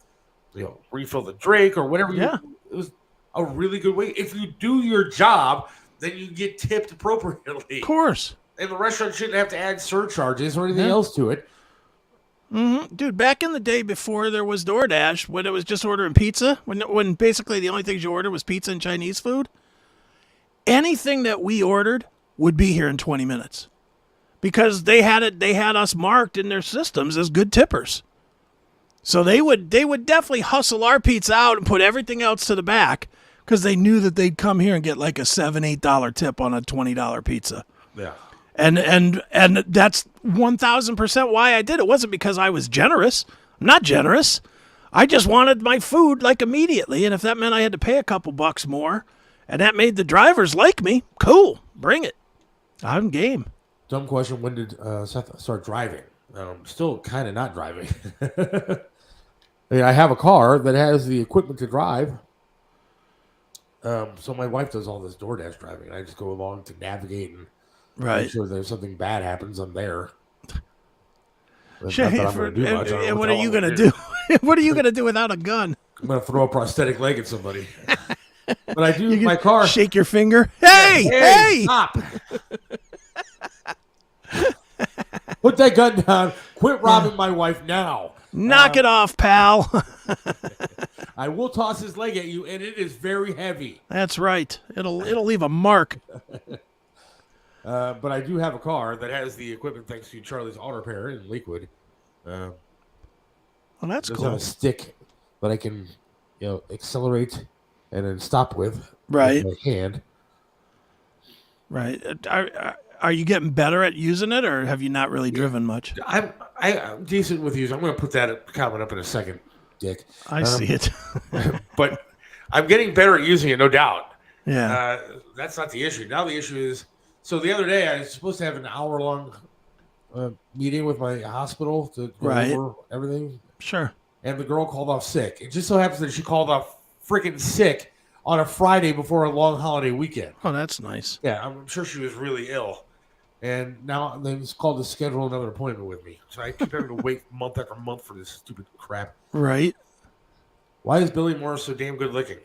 refill the drink or whatever. Yeah. It was a really good way. If you do your job, then you get tipped appropriately. Of course. And the restaurant shouldn't have to add surcharges or anything else to it. Mm-hmm. Dude, back in the day before there was DoorDash, when it was just ordering pizza, when basically the only things you ordered was pizza and Chinese food, anything that we ordered would be here in 20 minutes. Because they had us marked in their systems as good tippers. So they would definitely hustle our pizza out and put everything else to the back because they knew that they'd come here and get like a $7-8 tip on a $20 pizza. Yeah. And that's 1,000% why I did it. It wasn't because I was generous. I'm not generous. I just wanted my food like immediately, and if that meant I had to pay a couple bucks more, and that made the drivers like me, cool, bring it. I'm game. Dumb question. When did Seth start driving? Still kind of not driving. I mean, I have a car that has the equipment to drive. So my wife does all this DoorDash driving. I just go along to navigate and make sure there's something bad happens. I'm there. Not that I'm gonna do much. And what are you going to do? What are you going to do without a gun? I'm going to throw a prosthetic leg at somebody. But I do my car. Shake your finger. Hey! Stop. Put that gun down. Quit robbing my wife now. Knock it off, pal. I will toss his leg at you, and it is very heavy. That's right. It'll leave a mark. But I do have a car that has the equipment thanks to Charlie's Auto Repair in Lakewood. Well, that's There's cool. a stick that I can, accelerate and then stop with. Right. With my hand. Right. Are you getting better at using it, or have you not really driven much? I'm decent with using. I'm going to put that comment up in a second, Dick. I see it. But I'm getting better at using it, no doubt. Yeah. That's not the issue. Now the issue is, so the other day I was supposed to have an hour-long meeting with my hospital to go over everything. Sure. And the girl called off sick. It just so happens that she called off freaking sick on a Friday before a long holiday weekend. Oh, that's nice. Yeah, I'm sure she was really ill. And now they've called to schedule another appointment with me. So I keep having to wait month after month for this stupid crap. Right. Why is Billy Morris so damn good looking?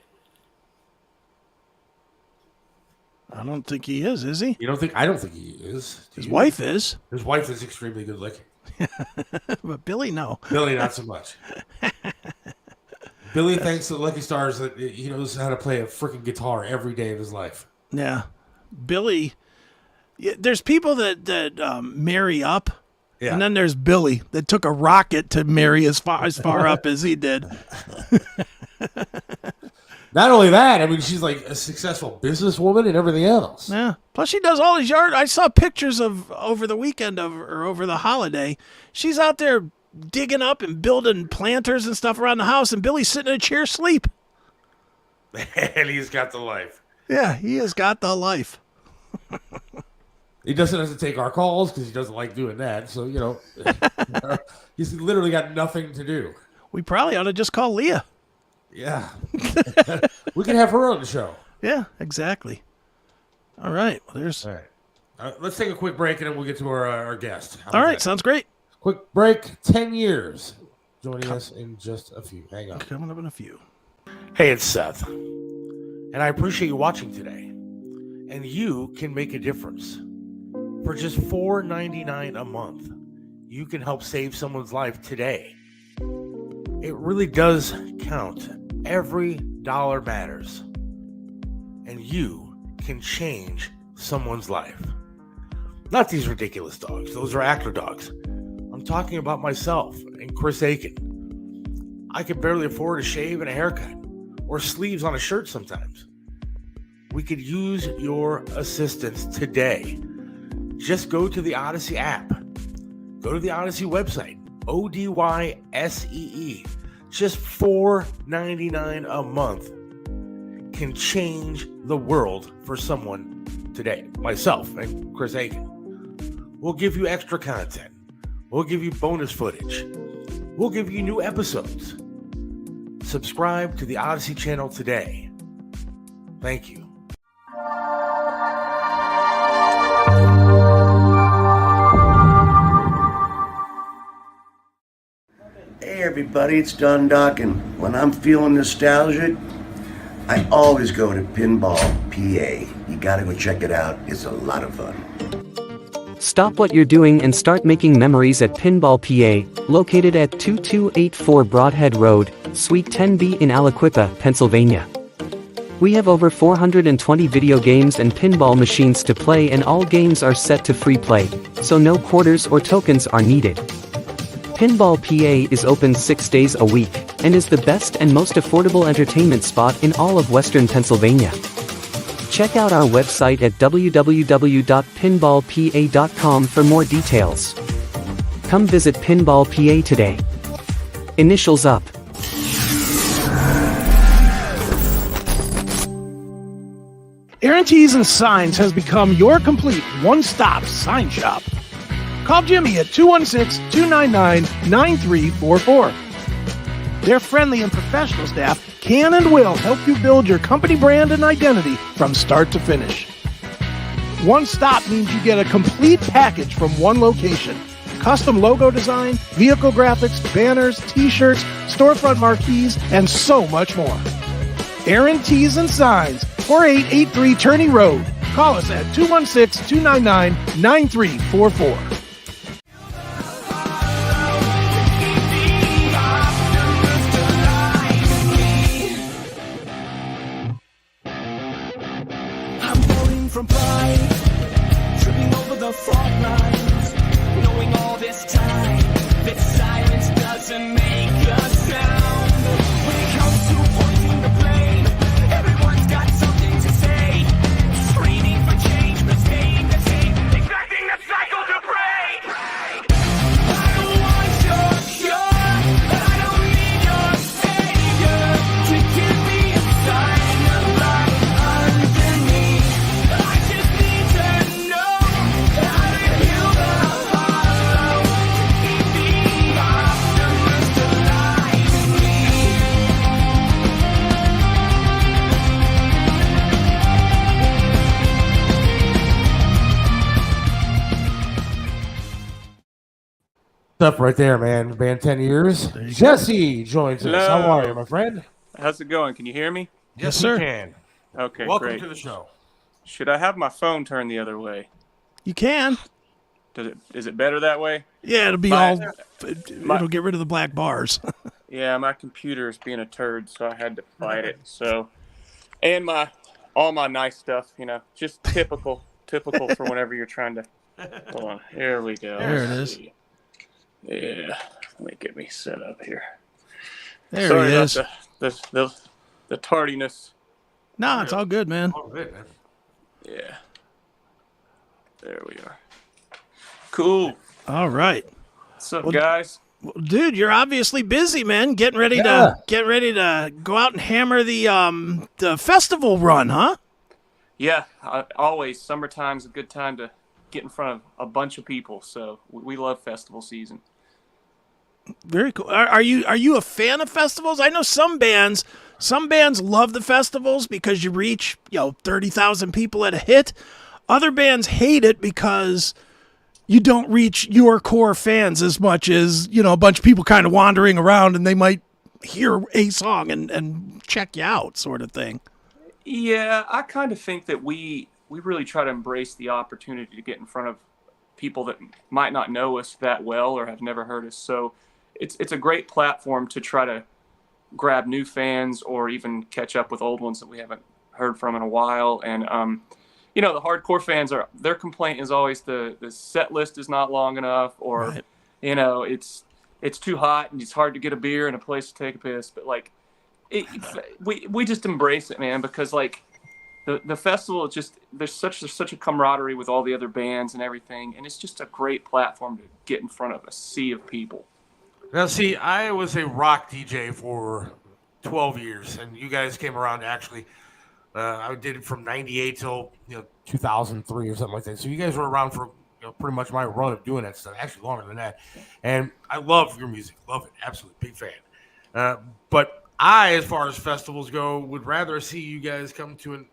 I don't think he is he? You don't think? I don't think he is. His wife is. His wife is extremely good looking. But Billy, no. Billy, not so much. Billy thanks to Lucky Stars that he knows how to play a freaking guitar every day of his life. Yeah. Billy, there's people that marry up, and then there's Billy that took a rocket to marry as far up as he did. Not only that, I mean, she's like a successful businesswoman and everything else. Yeah. Plus, she does all his yard. I saw pictures of over the weekend or over the holiday. She's out there digging up and building planters and stuff around the house, and Billy's sitting in a chair asleep. And he's got the life. Yeah, he has got the life. He doesn't have to take our calls because he doesn't like doing that. So, he's literally got nothing to do. We probably ought to just call Leah. Yeah. We can have her on the show. Yeah, exactly. All right. Well, there's. All right. Let's take a quick break and then we'll get to our guest. All right. Sounds great. Quick break. 10 years. Joining us in just a few. Hang on. Coming up in a few. Hey, it's Seth. And I appreciate you watching today. And you can make a difference. For just $4.99 a month, you can help save someone's life today. It really does count. Every dollar matters. And you can change someone's life. Not these ridiculous dogs. Those are actor dogs. I'm talking about myself and Chris Aiken. I could barely afford a shave and a haircut, or sleeves on a shirt sometimes. We could use your assistance today. Just go to the Odyssey app. Go to the Odyssey website, ODYSEE. Just $4.99 a month can change the world for someone today. Myself and Chris Aiken. We'll give you extra content. We'll give you bonus footage. We'll give you new episodes. Subscribe to the Odyssey channel today. Thank you. Hey everybody, it's Don Dockin. When I'm feeling nostalgic, I always go to Pinball PA. You gotta go check it out. It's a lot of fun. Stop what you're doing and start making memories at Pinball PA, located at 2284 Broadhead Road, Suite 10B in Aliquippa, Pennsylvania. We have over 420 video games and pinball machines to play, and all games are set to free play, so no quarters or tokens are needed. Pinball PA is open 6 days a week, and is the best and most affordable entertainment spot in all of Western Pennsylvania. Check out our website at www.pinballpa.com for more details. Come visit Pinball PA today. Initials up. Guarantees and Signs has become your complete one-stop sign shop. Call Jimmy at 216-299-9344. Their friendly and professional staff can and will help you build your company brand and identity from start to finish. One stop means you get a complete package from one location. Custom logo design, vehicle graphics, banners, t-shirts, storefront marquees, and so much more. Aaron Tees and Signs, 4883 Turney Road. Call us at 216-299-9344. From pride, tripping over the fault lines, knowing all this time that silence doesn't make a sound. When it comes to pointing the blame, everyone's got something to say, screaming for change but staying the same, expecting the cycle to break. I don't want your cure, I don't need your savior to give me a sign of light underneath. Up right there, man. Been 10 years. Jesse joins us. How are you, my friend? How's it going? Can you hear me? Yes, sir. Can. Okay, Welcome great. to the show. Should I have my phone turned the other way? You can. Is it better that way? Yeah, it'll be it'll get rid of the black bars. Yeah, my computer is being a turd, so I had to fight it. So, and all my nice stuff, just typical for whenever you're trying to. Hold on, here we go. There it is. Yeah, let me get me set up here. There Sorry he is. about the tardiness. No, it's all good, man. All good, man. Yeah. There we are. Cool. All right. What's up, guys? Well, dude, you're obviously busy, man. Getting ready to go out and hammer the festival run, huh? Yeah, always. Summertime's a good time to get in front of a bunch of people. So we love festival season. Very cool. Are you a fan of festivals? I know some bands love the festivals because you reach 30,000 people at a hit. Other bands hate it because you don't reach your core fans as much as a bunch of people kind of wandering around and they might hear a song and check you out, sort of thing. Yeah, I kind of think that we really try to embrace the opportunity to get in front of people that might not know us that well or have never heard us. So it's a great platform to try to grab new fans or even catch up with old ones that we haven't heard from in a while. And the hardcore fans their complaint is always the set list is not long enough, or right. It's too hot and it's hard to get a beer and a place to take a piss. But like, we just embrace it, man, because like the festival is just there's such a camaraderie with all the other bands and everything, and it's just a great platform to get in front of a sea of people. Now, see, I was a rock DJ for 12 years, and you guys came around actually. I did it from 98 till 2003 or something like that. So you guys were around for pretty much my run of doing that stuff, actually longer than that. And I love your music, love it, absolutely big fan. But I, as far as festivals go, would rather see you guys come to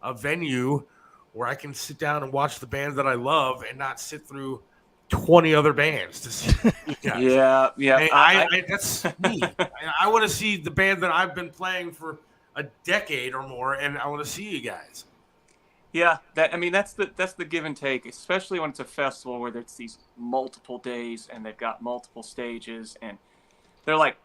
a venue where I can sit down and watch the bands that I love and not sit through 20 other bands to see you guys. Yeah. I that's me. I want to see the band that I've been playing for a decade or more, and I want to see you guys. Yeah, that's the give and take, especially when it's a festival where there's these multiple days and they've got multiple stages, and they're like,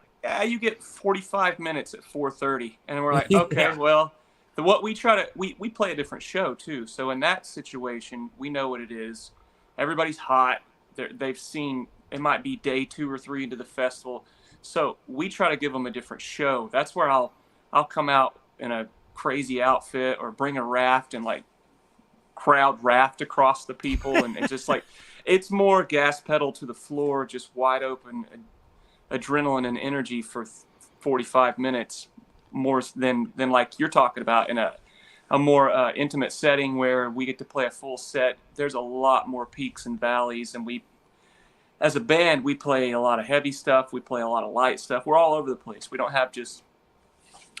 you get 45 minutes at 4:30, and we're like, okay, well, what we try to we play a different show too. So in that situation, we know what it is. Everybody's hot. They've seen it might be day 2 or 3 into the festival, so we try to give them a different show. That's where I'll come out in a crazy outfit or bring a raft and like crowd raft across the people and just like it's more gas pedal to the floor, just wide open adrenaline and energy for 45 minutes more than like you're talking about in a more intimate setting where we get to play a full set. There's a lot more peaks and valleys, and we as a band we play a lot of heavy stuff, we play a lot of light stuff. We're all over the place. We don't have just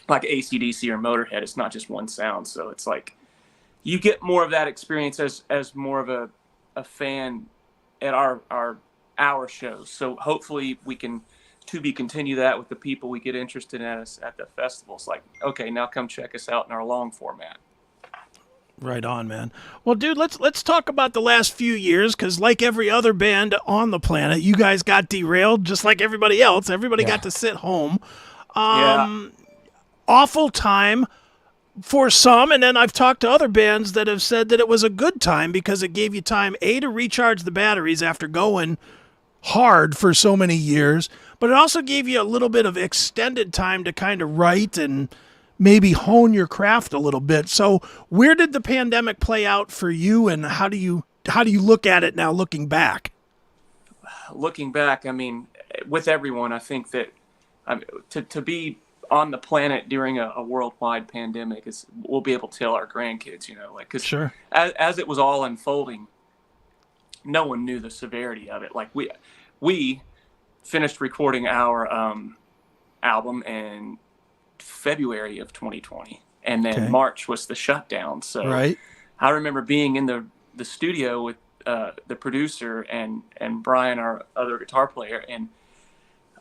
like AC/DC or Motorhead. It's not just one sound. So it's like you get more of that experience as more of a fan at our shows. So hopefully we can continue that with the people we get interested in us at the festivals. Like, okay, now come check us out in our long format. Right on, man. Well, dude, let's talk about the last few years, because like every other band on the planet, you guys got derailed just like everybody else. Everybody got to sit home. Awful time for some, and then I've talked to other bands that have said that it was a good time because it gave you time, A, to recharge the batteries after going hard for so many years, but it also gave you a little bit of extended time to kind of write and maybe hone your craft a little bit. So where did the pandemic play out for you, and how do you look at it now looking back? Looking back, I mean, with everyone, I think that to be on the planet during a worldwide pandemic we'll be able to tell our grandkids, because sure. As it was all unfolding, no one knew the severity of it. Like we finished recording our album in February of 2020, and then March was the shutdown. So right. I remember being in the studio with the producer and Brian, our other guitar player, and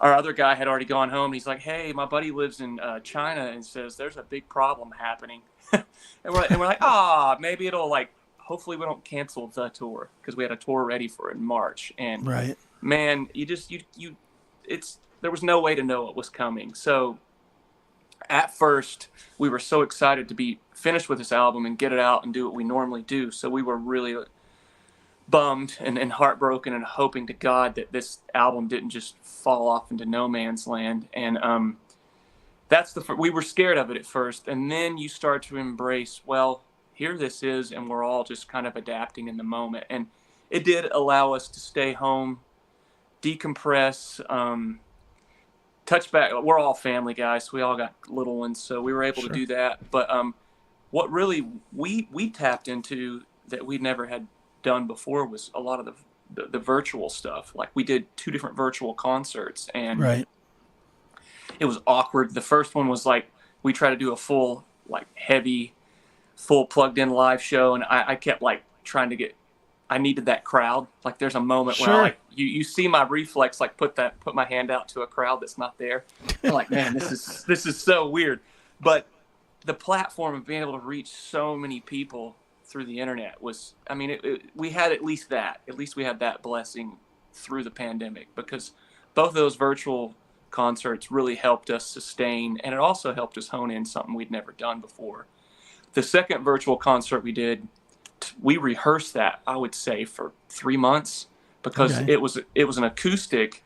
our other guy had already gone home. He's like, hey, my buddy lives in China and says there's a big problem happening. and we're like, maybe it'll hopefully we don't cancel the tour, because we had a tour ready for in March. And right. Man, there was no way to know what was coming. So at first we were so excited to be finished with this album and get it out and do what we normally do. So we were really bummed and heartbroken and hoping to God that this album didn't just fall off into no man's land. And we were scared of it at first, and then you start to embrace, well, here this is, and we're all just kind of adapting in the moment. And it did allow us to stay home, decompress, touch back. We're all family guys, so we all got little ones, so we were able to do that. But what really we tapped into that we never had done before was a lot of the virtual stuff. Like we did 2 different virtual concerts, and Right. it was awkward. The first one was like we tried to do a full, like heavy, full plugged in live show, and I kept like trying to get. I needed that crowd. Like there's a moment where I, like you see my reflex, like put my hand out to a crowd that's not there. I'm like, man, this is so weird. But the platform of being able to reach so many people through the internet was, I mean, we had at least we had that blessing through the pandemic, because both of those virtual concerts really helped us sustain, and it also helped us hone in something we'd never done before. The second virtual concert we did, we rehearsed that, I would say, for 3 months, because it was an acoustic,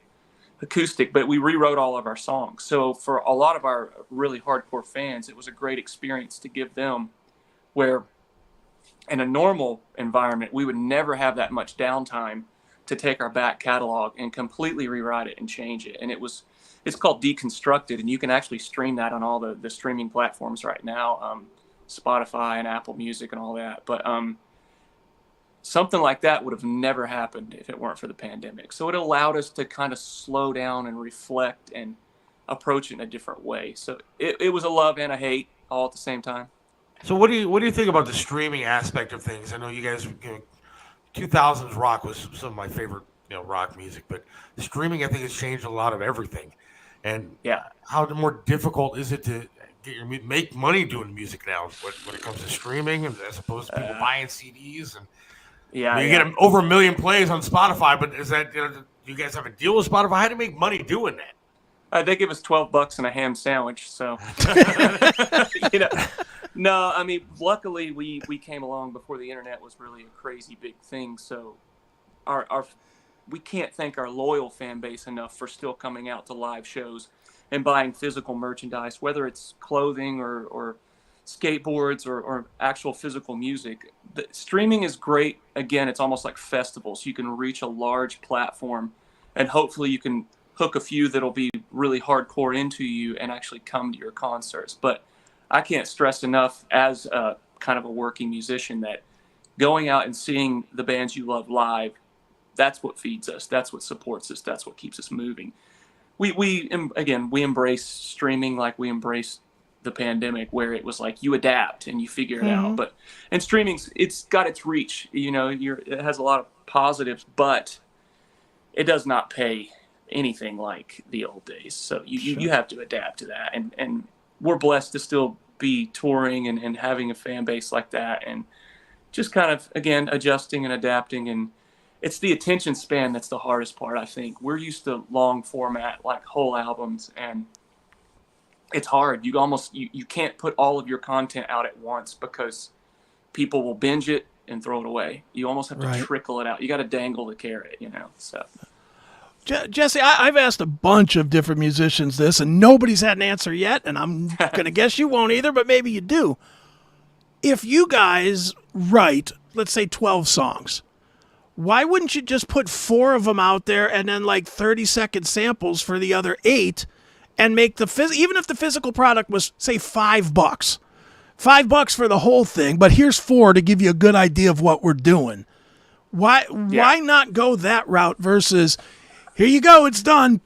but we rewrote all of our songs. So for a lot of our really hardcore fans, it was a great experience to give them, where in a normal environment, we would never have that much downtime to take our back catalog and completely rewrite it and change it. And it's called Deconstructed, and you can actually stream that on all the streaming platforms right now, Spotify and Apple Music and all that. But something like that would have never happened if it weren't for the pandemic. So it allowed us to kind of slow down and reflect and approach it in a different way. So it was a love and a hate all at the same time. So what do you think about the streaming aspect of things? I know you guys, 2000s rock was some of my favorite, rock music, but the streaming, I think, has changed a lot of everything. And how more difficult is it to get make money doing music now when it comes to streaming, as opposed to people buying CDs? And you get over 1 million plays on Spotify, but is that, do you guys have a deal with Spotify? How do you make money doing that? They give us $12 and a ham sandwich, so No, I mean, luckily we came along before the internet was really a crazy big thing. So we can't thank our loyal fan base enough for still coming out to live shows and buying physical merchandise, whether it's clothing or skateboards or actual physical music. The streaming is great. Again, it's almost like festivals. You can reach a large platform, and hopefully you can hook a few that'll be really hardcore into you and actually come to your concerts. But I can't stress enough, as a kind of a working musician, that going out and seeing the bands you love live, that's what feeds us. That's what supports us. That's what keeps us moving. We embrace streaming like we embraced the pandemic, where it was like you adapt and you figure it out. And streaming's, it's got its reach. It has a lot of positives, but it does not pay anything like the old days. So you have to adapt to that. And we're blessed to still be touring and having a fan base like that, and just kind of, again, adjusting and adapting. And it's the attention span that's the hardest part, I think. We're used to long format, like whole albums, and it's hard. You can't put all of your content out at once, because people will binge it and throw it away. You almost have to trickle it out. You got to dangle the carrot, so. Jesse, I've asked a bunch of different musicians this, and nobody's had an answer yet, and I'm going to guess you won't either, but maybe you do. If you guys write, let's say, 12 songs, why wouldn't you just put 4 of them out there and then like 30-second samples for the other 8, and make even if the physical product was, say, $5, $5 for the whole thing, but here's 4 to give you a good idea of what we're doing. Why not go that route versus, here you go, it's done,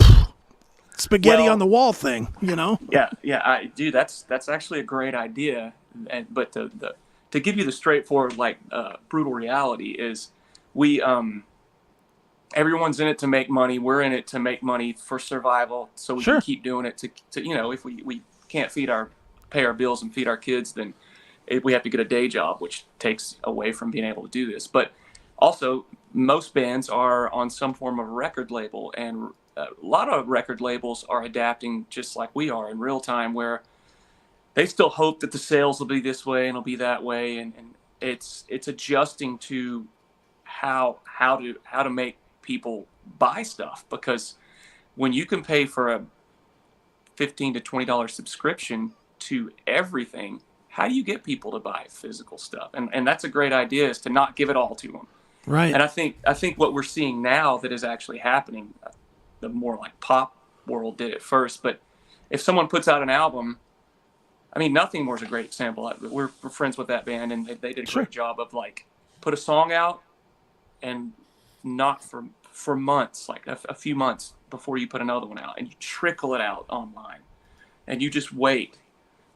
spaghetti on the wall thing, Yeah, I do. That's actually a great idea. But to give you the straightforward, brutal reality is, we everyone's in it to make money. We're in it to make money for survival, so we can keep doing it. To if we can't pay our bills and feed our kids, then we have to get a day job, which takes away from being able to do this. But also, most bands are on some form of record label, and a lot of record labels are adapting just like we are in real time, where they still hope that the sales will be this way and it'll be that way, and it's adjusting to how to make people buy stuff, because when you can pay for a $15 to $20 subscription to everything, how do you get people to buy physical stuff? And that's a great idea, is to not give it all to them. Right. And I think what we're seeing now that is actually happening, the more like pop world did it first, but if someone puts out an album, I mean, Nothing More's a great example. We're friends with that band, and they did a great job of like put a song out and not for months, like a few months before you put another one out, and you trickle it out online, and you just wait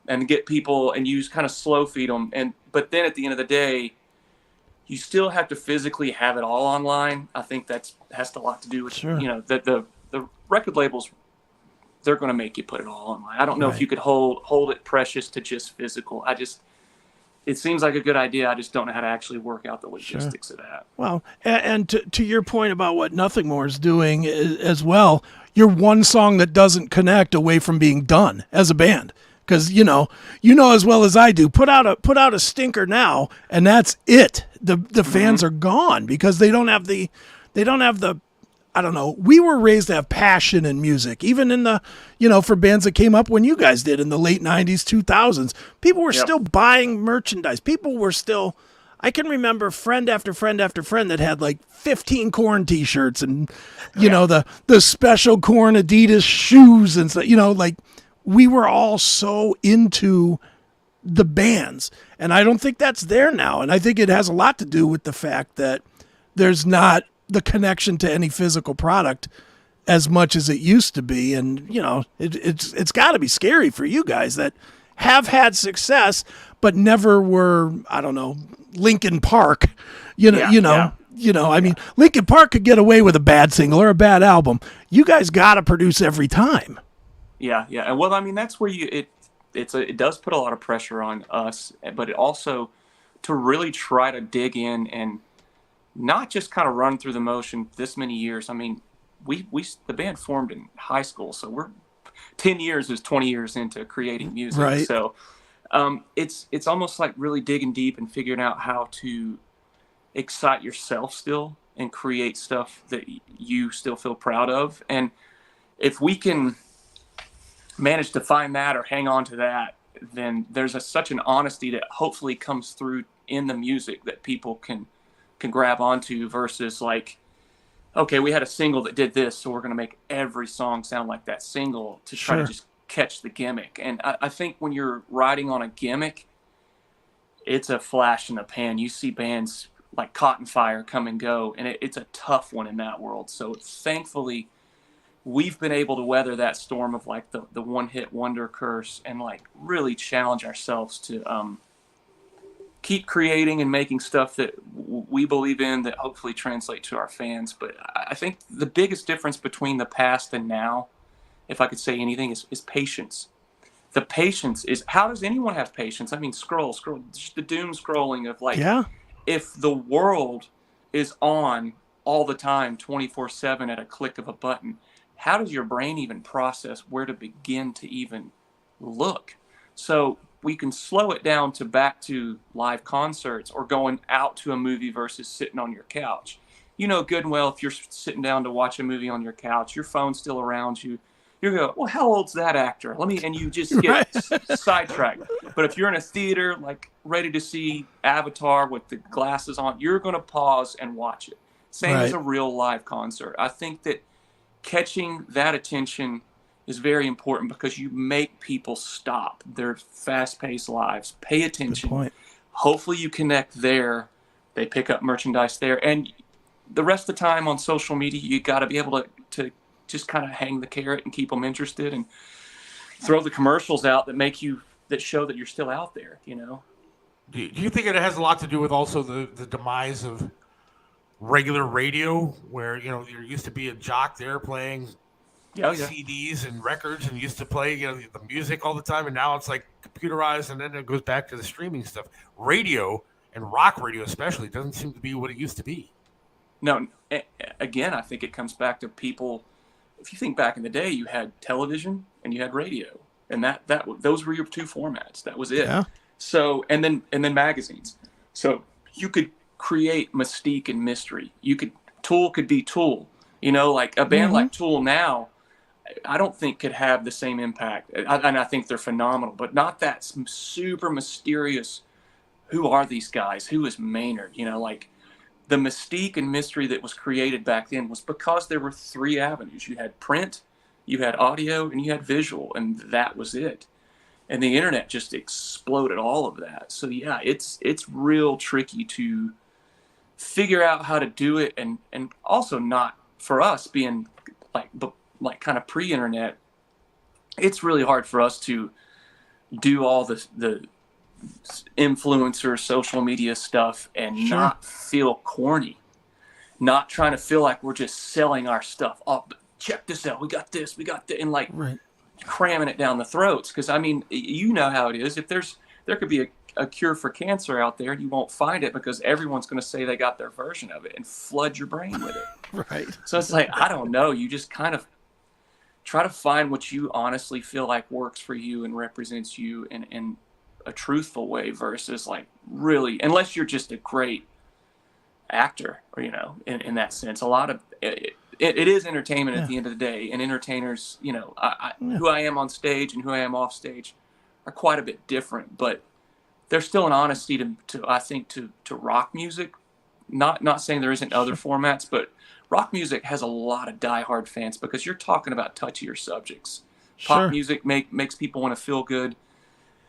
and get people, and you just kind of slow feed them. But then at the end of the day, you still have to physically have it all online. I think has a lot to do with, that the record labels, they're going to make you put it all online. I don't know if you could hold it precious to just physical. It seems like a good idea. I just don't know how to actually work out the logistics of that. Well, and to your point about what Nothing More is doing as well, you're one song that doesn't connect away from being done as a band. Because you know as well as I do, put out a stinker now, and that's it. The fans are gone because they don't have the I don't know. We were raised to have passion in music, even in the, for bands that came up when you guys did in the late 90s, 2000s. People were still buying merchandise. People were still, I can remember friend after friend after friend that had like 15 Korn t-shirts and, the special Korn Adidas shoes and stuff, like we were all so into the bands. And I don't think that's there now. And I think it has a lot to do with the fact that there's not the connection to any physical product as much as it used to be. And, it's got to be scary for you guys that have had success, but never were, I don't know, Linkin Park, I mean, Linkin Park could get away with a bad single or a bad album. You guys got to produce every time. Yeah. Yeah. And well, I mean, that's where it does put a lot of pressure on us, but it also to really try to dig in and not just kind of run through the motion this many years. I mean, the band formed in high school, so we're 10 years is 20 years into creating music. Right. So it's almost like really digging deep and figuring out how to excite yourself still and create stuff that you still feel proud of. And if we can manage to find that or hang on to that, then there's such an honesty that hopefully comes through in the music that people can grab onto versus like, okay, we had a single that did this, so we're going to make every song sound like that single to try to just catch the gimmick. And I think when you're riding on a gimmick, it's a flash in the pan. You see bands like Cotton Fire come and go, and it's a tough one in that world. So thankfully, we've been able to weather that storm of like the one-hit wonder curse and like really challenge ourselves to keep creating and making stuff that we believe in that hopefully translate to our fans. But I think the biggest difference between the past and now, if I could say anything, is patience. The patience is, how does anyone have patience? I mean, scroll, just the doom scrolling of like, if the world is on all the time, 24/7 at a click of a button, how does your brain even process where to begin to even look? So we can slow it down to back to live concerts or going out to a movie versus sitting on your couch. You know good and well, if you're sitting down to watch a movie on your couch, your phone's still around you. You go, well, how old's that actor? And you just get sidetracked. But if you're in a theater, like ready to see Avatar with the glasses on, you're going to pause and watch it. Same as a real live concert. I think that catching that attention is very important because you make people stop their fast-paced lives, pay attention. Good point. Hopefully you connect there. They pick up merchandise there. And the rest of the time on social media, you got to be able to just kind of hang the carrot and keep them interested and throw the commercials out that show that you're still out there, Do you think it has a lot to do with also the demise of regular radio where, there used to be a jock there playing CDs and records and used to play, the music all the time. And now it's like computerized and then it goes back to the streaming stuff. Radio and rock radio especially doesn't seem to be what it used to be. No, again, I think it comes back to people. If you think back in the day, you had television and you had radio, and those were your two formats. That was it. Yeah. So, and then magazines. So you could create mystique and mystery. Tool could be Tool. Like a band like Tool now, I don't think could have the same impact. And I think they're phenomenal, but not that super mysterious. Who are these guys? Who is Maynard? Like the mystique and mystery that was created back then was because there were three avenues. You had print, you had audio, and you had visual, and that was it. and the internet just exploded all of that. So yeah, it's real tricky to figure out how to do it, and also not for us being like kind of pre-internet. It's really hard for us to do all the influencer social media stuff and not feel corny, not trying to feel like we're just selling our stuff. Oh, check this out, we got this, and like cramming it down the throats. Because I mean, you know how it is. If there could be a cure for cancer out there, you won't find it because everyone's going to say they got their version of it and flood your brain with it. Right. So it's like, I don't know. You just kind of try to find what you honestly feel like works for you and represents you in a truthful way, versus like really, unless you're just a great actor, or in that sense. A lot of it is entertainment at the end of the day, and entertainers, who I am on stage and who I am off stage are quite a bit different, but there's still an honesty to I think to rock music. Not saying there isn't other formats, but rock music has a lot of diehard fans because you're talking about touchier subjects. Pop music makes people want to feel good.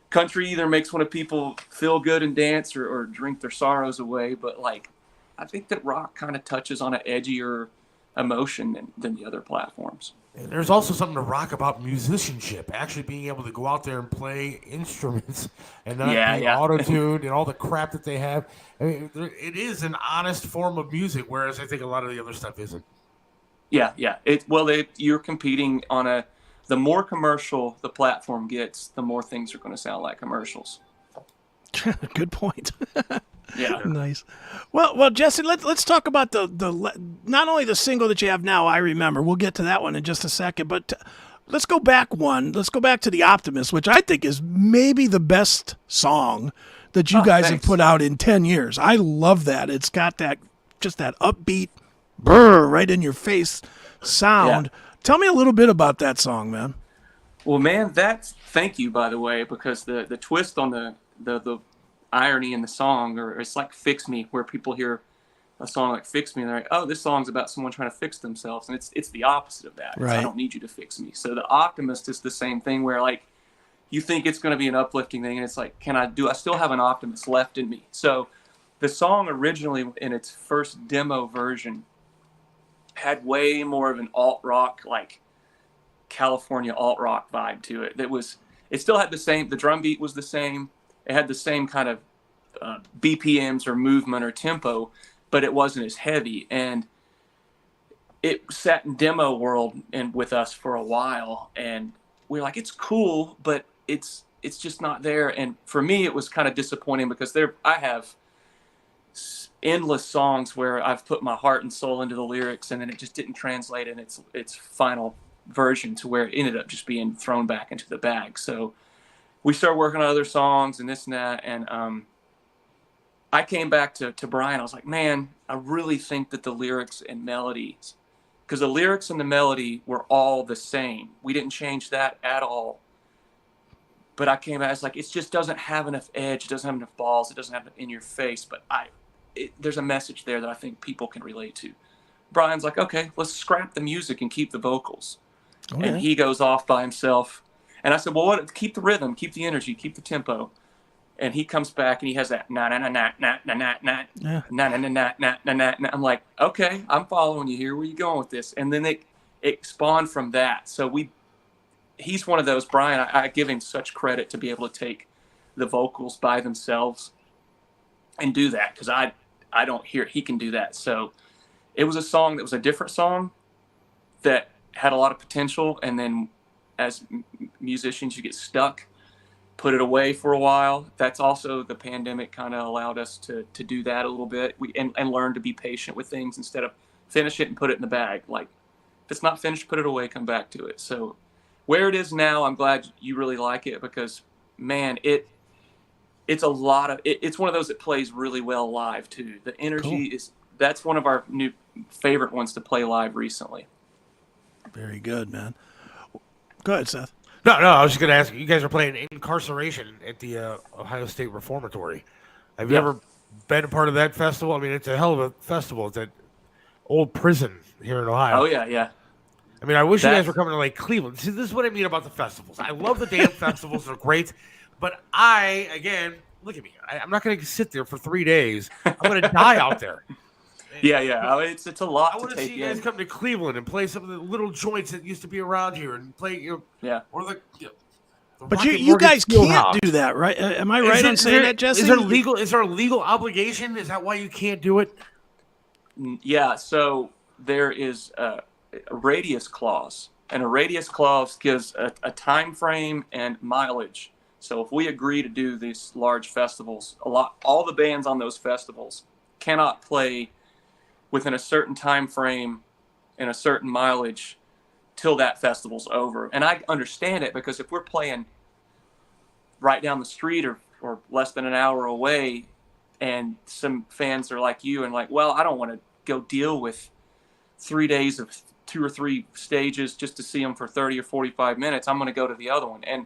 Country either makes one of people feel good and dance or drink their sorrows away. But like, I think that rock kind of touches on an edgier emotion than the other platforms. And there's also something to rock about musicianship, actually being able to go out there and play instruments and not be auto-tuned and all the crap that they have. I mean, it is an honest form of music, whereas I think a lot of the other stuff isn't. Yeah. You're competing on the more commercial the platform gets, the more things are going to sound like commercials. Good point. Yeah. Nice. Well, Jesse, let's talk about the not only the single that you have now, I Remember. We'll get to that one in just a second, but let's go back one. Let's go back to The Optimist, which I think is maybe the best song that you guys have put out in 10 years. I love that. It's got that upbeat, right in your face sound. Yeah. Tell me a little bit about that song, man. Well, man, thank you, by the way, because the twist on the irony in the song, or it's like Fix Me, where people hear a song like Fix Me and they're like, oh, this song's about someone trying to fix themselves, and it's the opposite of that. Right. I don't need you to fix me. So The Optimist is the same thing, where like you think it's going to be an uplifting thing, and it's like, I still have an optimist left in me. So the song originally in its first demo version had way more of an alt rock, like California alt rock vibe to it. It still had the drum beat was the same. It had the same kind of BPMs or movement or tempo, but it wasn't as heavy. And it sat in demo world and with us for a while, and we were like, it's cool, but it's just not there. And for me, it was kind of disappointing because I have endless songs where I've put my heart and soul into the lyrics, and then it just didn't translate in its final version to where it ended up just being thrown back into the bag. So we started working on other songs and this and that, and I came back to Brian. I was like, man, I really think that the lyrics and melodies, because the lyrics and the melody were all the same. We didn't change that at all. But I came back, it's like, it just doesn't have enough edge, it doesn't have enough balls, it doesn't have it in your face, but there's a message there that I think people can relate to. Brian's like, okay, let's scrap the music and keep the vocals. Okay. And he goes off by himself. And I said, well, what? Keep the rhythm, keep the energy, keep the tempo. And he comes back and he has that na na na na na na na na na na na na na na. I'm like, okay, I'm following you here. Where are you going with this? And then it spawned from that. So he's one of those, Brian, I give him such credit to be able to take the vocals by themselves and do that, because I don't hear it. He can do that. So it was a song that was a different song that had a lot of potential, and then as musicians you get stuck, put it away for a while. That's also the pandemic kind of allowed us to do that a little bit, and learn to be patient with things instead of finish it and put it in the bag. Like, if it's not finished, put it away, come back to it. So where it is now, I'm glad you really like it, because man, it's a lot of it's one of those that plays really well live too. The energy that's one of our new favorite ones to play live recently. Very good, man. Go ahead, Seth. No, I was just going to ask you guys are playing Incarceration at the Ohio State Reformatory. Have you ever been a part of that festival? I mean, it's a hell of a festival. It's that old prison here in Ohio. Oh yeah. I mean, I wish you guys were coming to like Cleveland. See, this is what I mean about the festivals. I love the damn festivals; they're great. But again, look at me. I'm not going to sit there for 3 days. I'm going to die out there. Yeah. It's a lot I want to to take see you guys come to Cleveland and play some of the little joints that used to be around here and play. Or the but you guys can't do that, right? Am I right in saying that, Jesse? Is there a legal obligation? Is that why you can't do it? Yeah. So there is a radius clause, and a radius clause gives a time frame and mileage. So if we agree to do these large festivals, all the bands on those festivals cannot play within a certain time frame and a certain mileage till that festival's over. And I understand it, because if we're playing right down the street or less than an hour away, and some fans are like you and like, well, I don't want to go deal with 3 days of 2 or 3 stages just to see them for 30 or 45 minutes. I'm going to go to the other one. And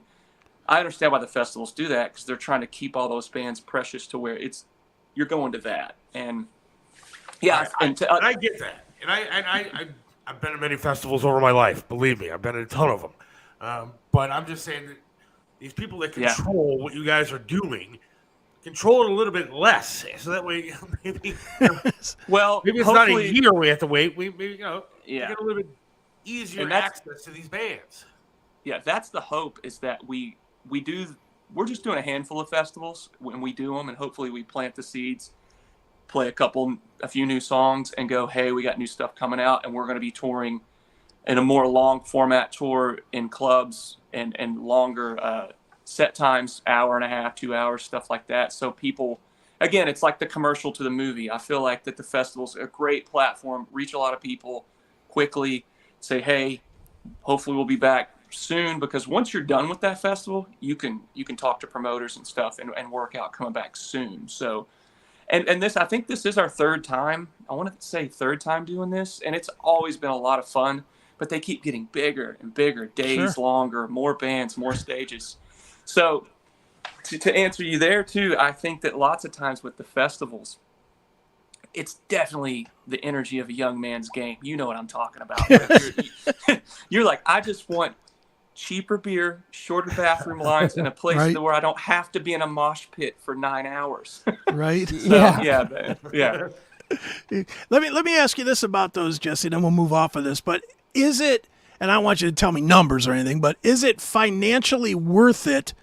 I understand why the festivals do that, because they're trying to keep all those bands precious to where you're going to that. And yeah, I get that. And I've been to many festivals over my life. Believe me, I've been to a ton of them. But I'm just saying that these people that control what you guys are doing, control it a little bit less, so that way maybe maybe it's not a year we have to wait. We maybe get a little bit easier access to these bands. Yeah, that's the hope, is that we're just doing a handful of festivals when we do them, and hopefully we plant the seeds, play a few new songs, and go, hey, we got new stuff coming out, and we're going to be touring in a more long format tour in clubs and longer set times, hour and a half, 2 hours, stuff like that. So people, again, it's like the commercial to the movie. I feel like that the festival's a great platform, reach a lot of people quickly, say, hey, hopefully we'll be back soon, because once you're done with that festival, you can talk to promoters and stuff and work out coming back soon. So, and this, I think this is our third time. I want to say third time doing this, and it's always been a lot of fun, but they keep getting bigger and bigger, days longer, more bands, more stages. So to answer you there too, I think that lots of times with the festivals, it's definitely the energy of a young man's game. You know what I'm talking about. You're like, I just want cheaper beer, shorter bathroom lines, and a place where I don't have to be in a mosh pit for 9 hours. Right? So, yeah. Let me ask you this about those, Jesse, then we'll move off of this. But is it, and I don't want you to tell me numbers or anything, but is it financially worth it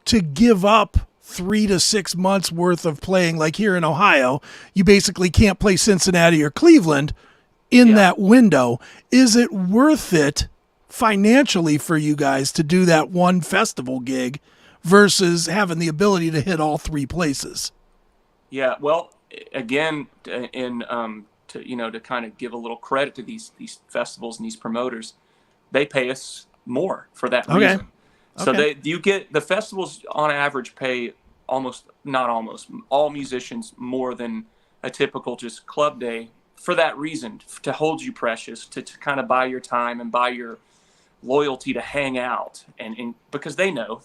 to give up 3 to 6 months worth of playing? Like here in Ohio, you basically can't play Cincinnati or Cleveland in that window. Is it worth it financially for you guys to do that one festival gig versus having the ability to hit all 3 places? Yeah, well, again, to kind of give a little credit to these festivals and these promoters, they pay us more for that reason. So you get the festivals on average pay all musicians more than a typical just club day for that reason, to hold you precious, to kind of buy your time and buy your loyalty to hang out, and because they know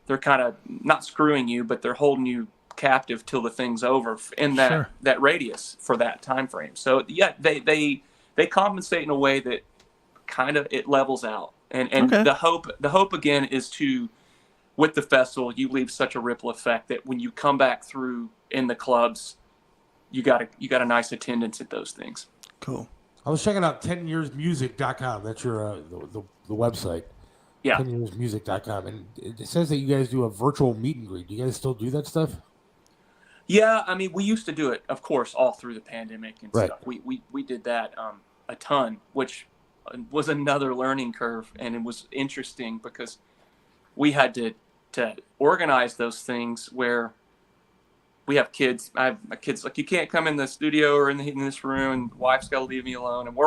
they're kind of not screwing you, but they're holding you captive till the thing's over in that radius for that time frame. So yeah, they compensate in a way that kind of it levels out. And the hope again is to, with the festival, you leave such a ripple effect that when you come back through in the clubs, you got a nice attendance at those things. Cool. I was checking out 10yearsmusic.com. That's your the website. Yeah. 10yearsmusic.com, and it says that you guys do a virtual meet and greet. Do you guys still do that stuff? Yeah, I mean, we used to do it, of course, all through the pandemic and stuff. We did that a ton, which was another learning curve, and it was interesting because we had to organize those things where we have kids. I have my kids like, you can't come in the studio or in this room, and wife's got to leave me alone. And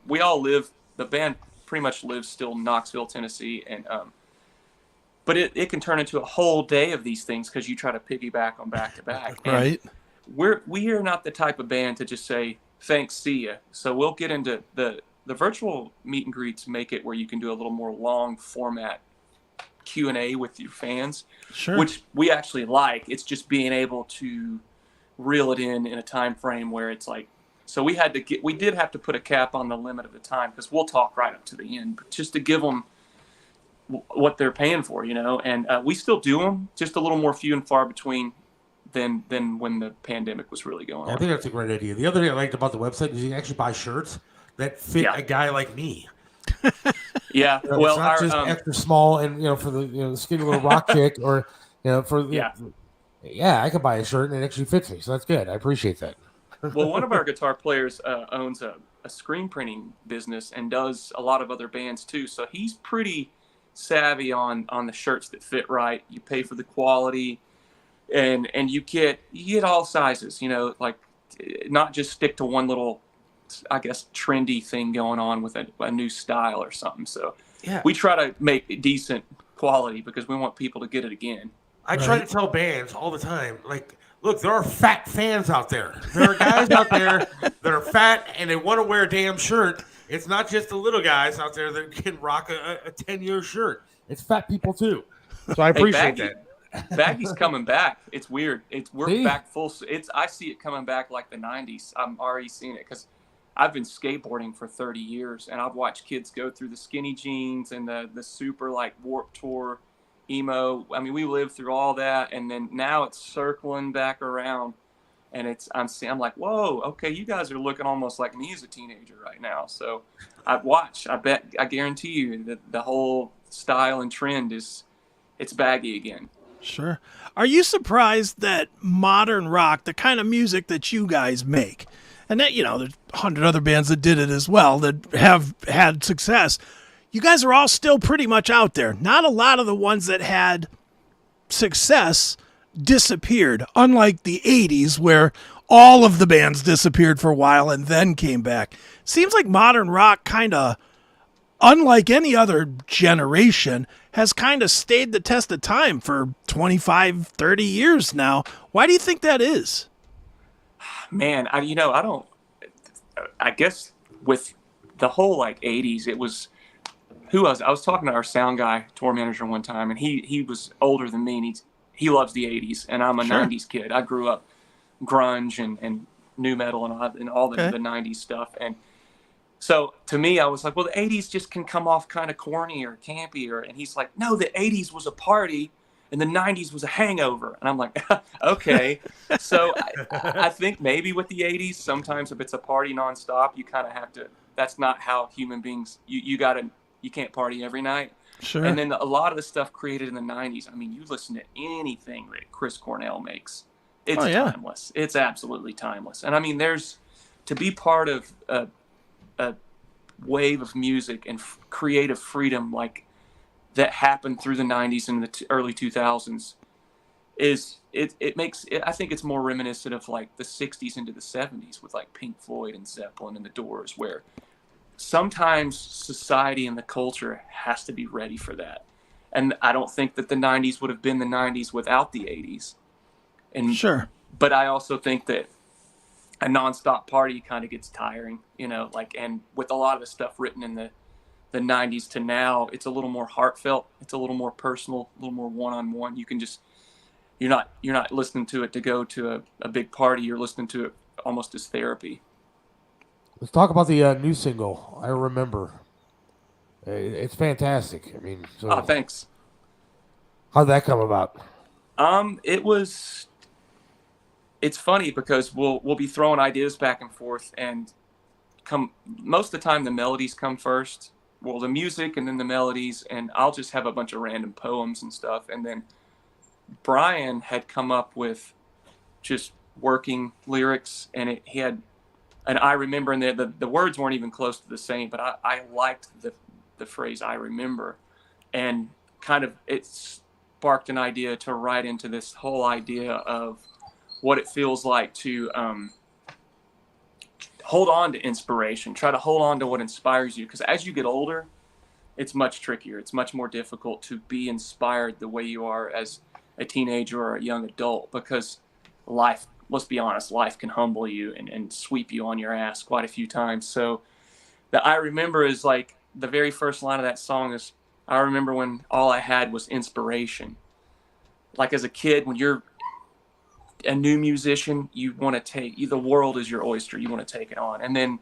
we all live. The band pretty much lives still in Knoxville, Tennessee, and but it can turn into a whole day of these things because you try to piggyback on back to back. Right. We are not the type of band to just say thanks, see ya. So we'll get into the virtual meet and greets, make it where you can do a little more long format Q&A with your fans, which we actually like. It's just being able to reel it in a time frame where it's like So we did have to put a cap on the limit of the time, because we'll talk right up to the end, but just to give them what they're paying for, and we still do them, just a little more few and far between than when the pandemic was really going on. I think that's a great idea. The other thing I liked about the website is you can actually buy shirts that fit a guy like me. Yeah, well, it's not just extra small, and for the skinny little rock chick, or I could buy a shirt and it actually fits me, so that's good. I appreciate that. Well, one of our guitar players owns a screen printing business and does a lot of other bands too, so he's pretty savvy on the shirts that fit right. You pay for the quality, and you get all sizes. Like not just stick to one little, I guess, trendy thing going on with a new style or something. So we try to make decent quality because we want people to get it again. I try to tell bands all the time, like, look, there are fat fans out there. There are guys out there that are fat and they want to wear a damn shirt. It's not just the little guys out there that can rock a 10-year shirt. It's fat people too. So I appreciate that. Baggy's coming back. It's weird. We're back full. I see it coming back like the 90s. I'm already seeing it because I've been skateboarding for 30 years, and I've watched kids go through the skinny jeans and the super like Warped Tour emo. I mean, we lived through all that, and then now it's circling back around, and I'm like, whoa, okay, you guys are looking almost like me as a teenager right now. So I guarantee you that the whole style and trend it's baggy again. Sure. Are you surprised that modern rock, the kind of music that you guys make, and that, there's 100 other bands that did it as well that have had success, you guys are all still pretty much out there. Not a lot of the ones that had success disappeared, unlike the 80s where all of the bands disappeared for a while and then came back. Seems like modern rock kind of, unlike any other generation, has kind of stayed the test of time for 25, 30 years now. Why do you think that is? Man, I guess with the whole like 80s, it was, I was talking to our sound guy, tour manager one time, and he was older than me, and he loves the 80s, and I'm a 90s kid. I grew up grunge and new metal and all the 90s stuff. And so to me, I was like, well, the 80s just can come off kind of corny or campy. And he's like, no, the 80s was a party and the 90s was a hangover. And I'm like, okay. So I think maybe with the 80s, sometimes if it's a party nonstop, you kind of have to, that's not how human beings, you can't party every night. Sure. And then a lot of the stuff created in the 90s, I mean, you listen to anything that Chris Cornell makes, it's timeless. It's absolutely timeless. And I mean, to be part of a wave of music and creative freedom like that happened through the 90s and the early 2000s I think it's more reminiscent of like the 60s into the 70s with like Pink Floyd and Zeppelin and the Doors, where sometimes society and the culture has to be ready for that. And I don't think that the 90s would have been the 90s without the 80s. And sure. But I also think that a nonstop party kind of gets tiring, and with a lot of the stuff written in the 90s to now, it's a little more heartfelt. It's a little more personal, a little more one-on-one. You can just, you're not listening to it to go to a big party. You're listening to it almost as therapy. Let's talk about the new single, I Remember. It's fantastic. I mean, thanks. How'd that come about? It's funny because we'll be throwing ideas back and forth, and most of the time the melodies come first. Well, the music and then the melodies, and I'll just have a bunch of random poems and stuff. And then Brian had come up with just working lyrics, and he had, and I remember, and the words weren't even close to the same, but I liked the phrase "I remember," and kind of it sparked an idea to write into this whole idea of what it feels like to hold on to inspiration, try to hold on to what inspires you. Because as you get older, it's much trickier. It's much more difficult to be inspired the way you are as a teenager or a young adult, because life, let's be honest, life can humble you and sweep you on your ass quite a few times. So the I Remember is like the very first line of that song is, I remember when all I had was inspiration. Like as a kid, when you're a new musician, you want to take, the world is your oyster. You want to take it on. And then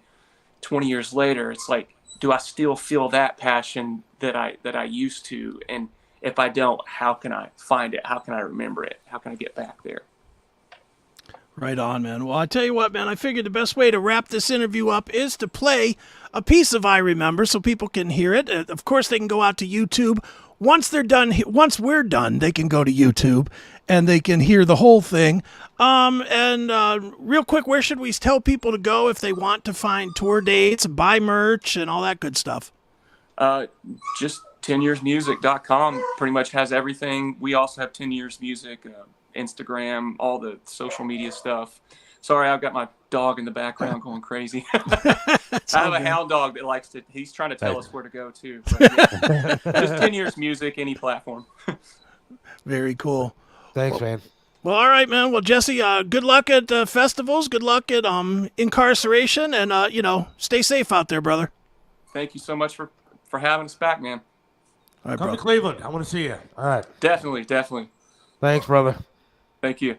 20 years later, it's like, do I still feel that passion that I used to? And if I don't, how can I find it? How can I remember it? How can I get back there? Right on, man. Well, I tell you what, man, I figured the best way to wrap this interview up is to play a piece of I Remember so people can hear it. Of course, they can go out to YouTube. Once we're done, they can go to YouTube and they can hear the whole thing. Real quick, where should we tell people to go if they want to find tour dates, buy merch, and all that good stuff? Just 10yearsmusic.com pretty much has everything. We also have 10 Years Music, Instagram, all the social media stuff. Sorry, I've got my dog in the background going crazy. I have a hound dog that he's trying to tell us where to go too. But yeah. Just 10 Years Music, any platform. Very cool. Thanks, man. Well, all right, man. Well, Jesse, good luck at festivals. Good luck at incarceration, and stay safe out there, brother. Thank you so much for having us back, man. All right, Come to Cleveland. I want to see you. All right. Definitely. Thanks, brother. Thank you.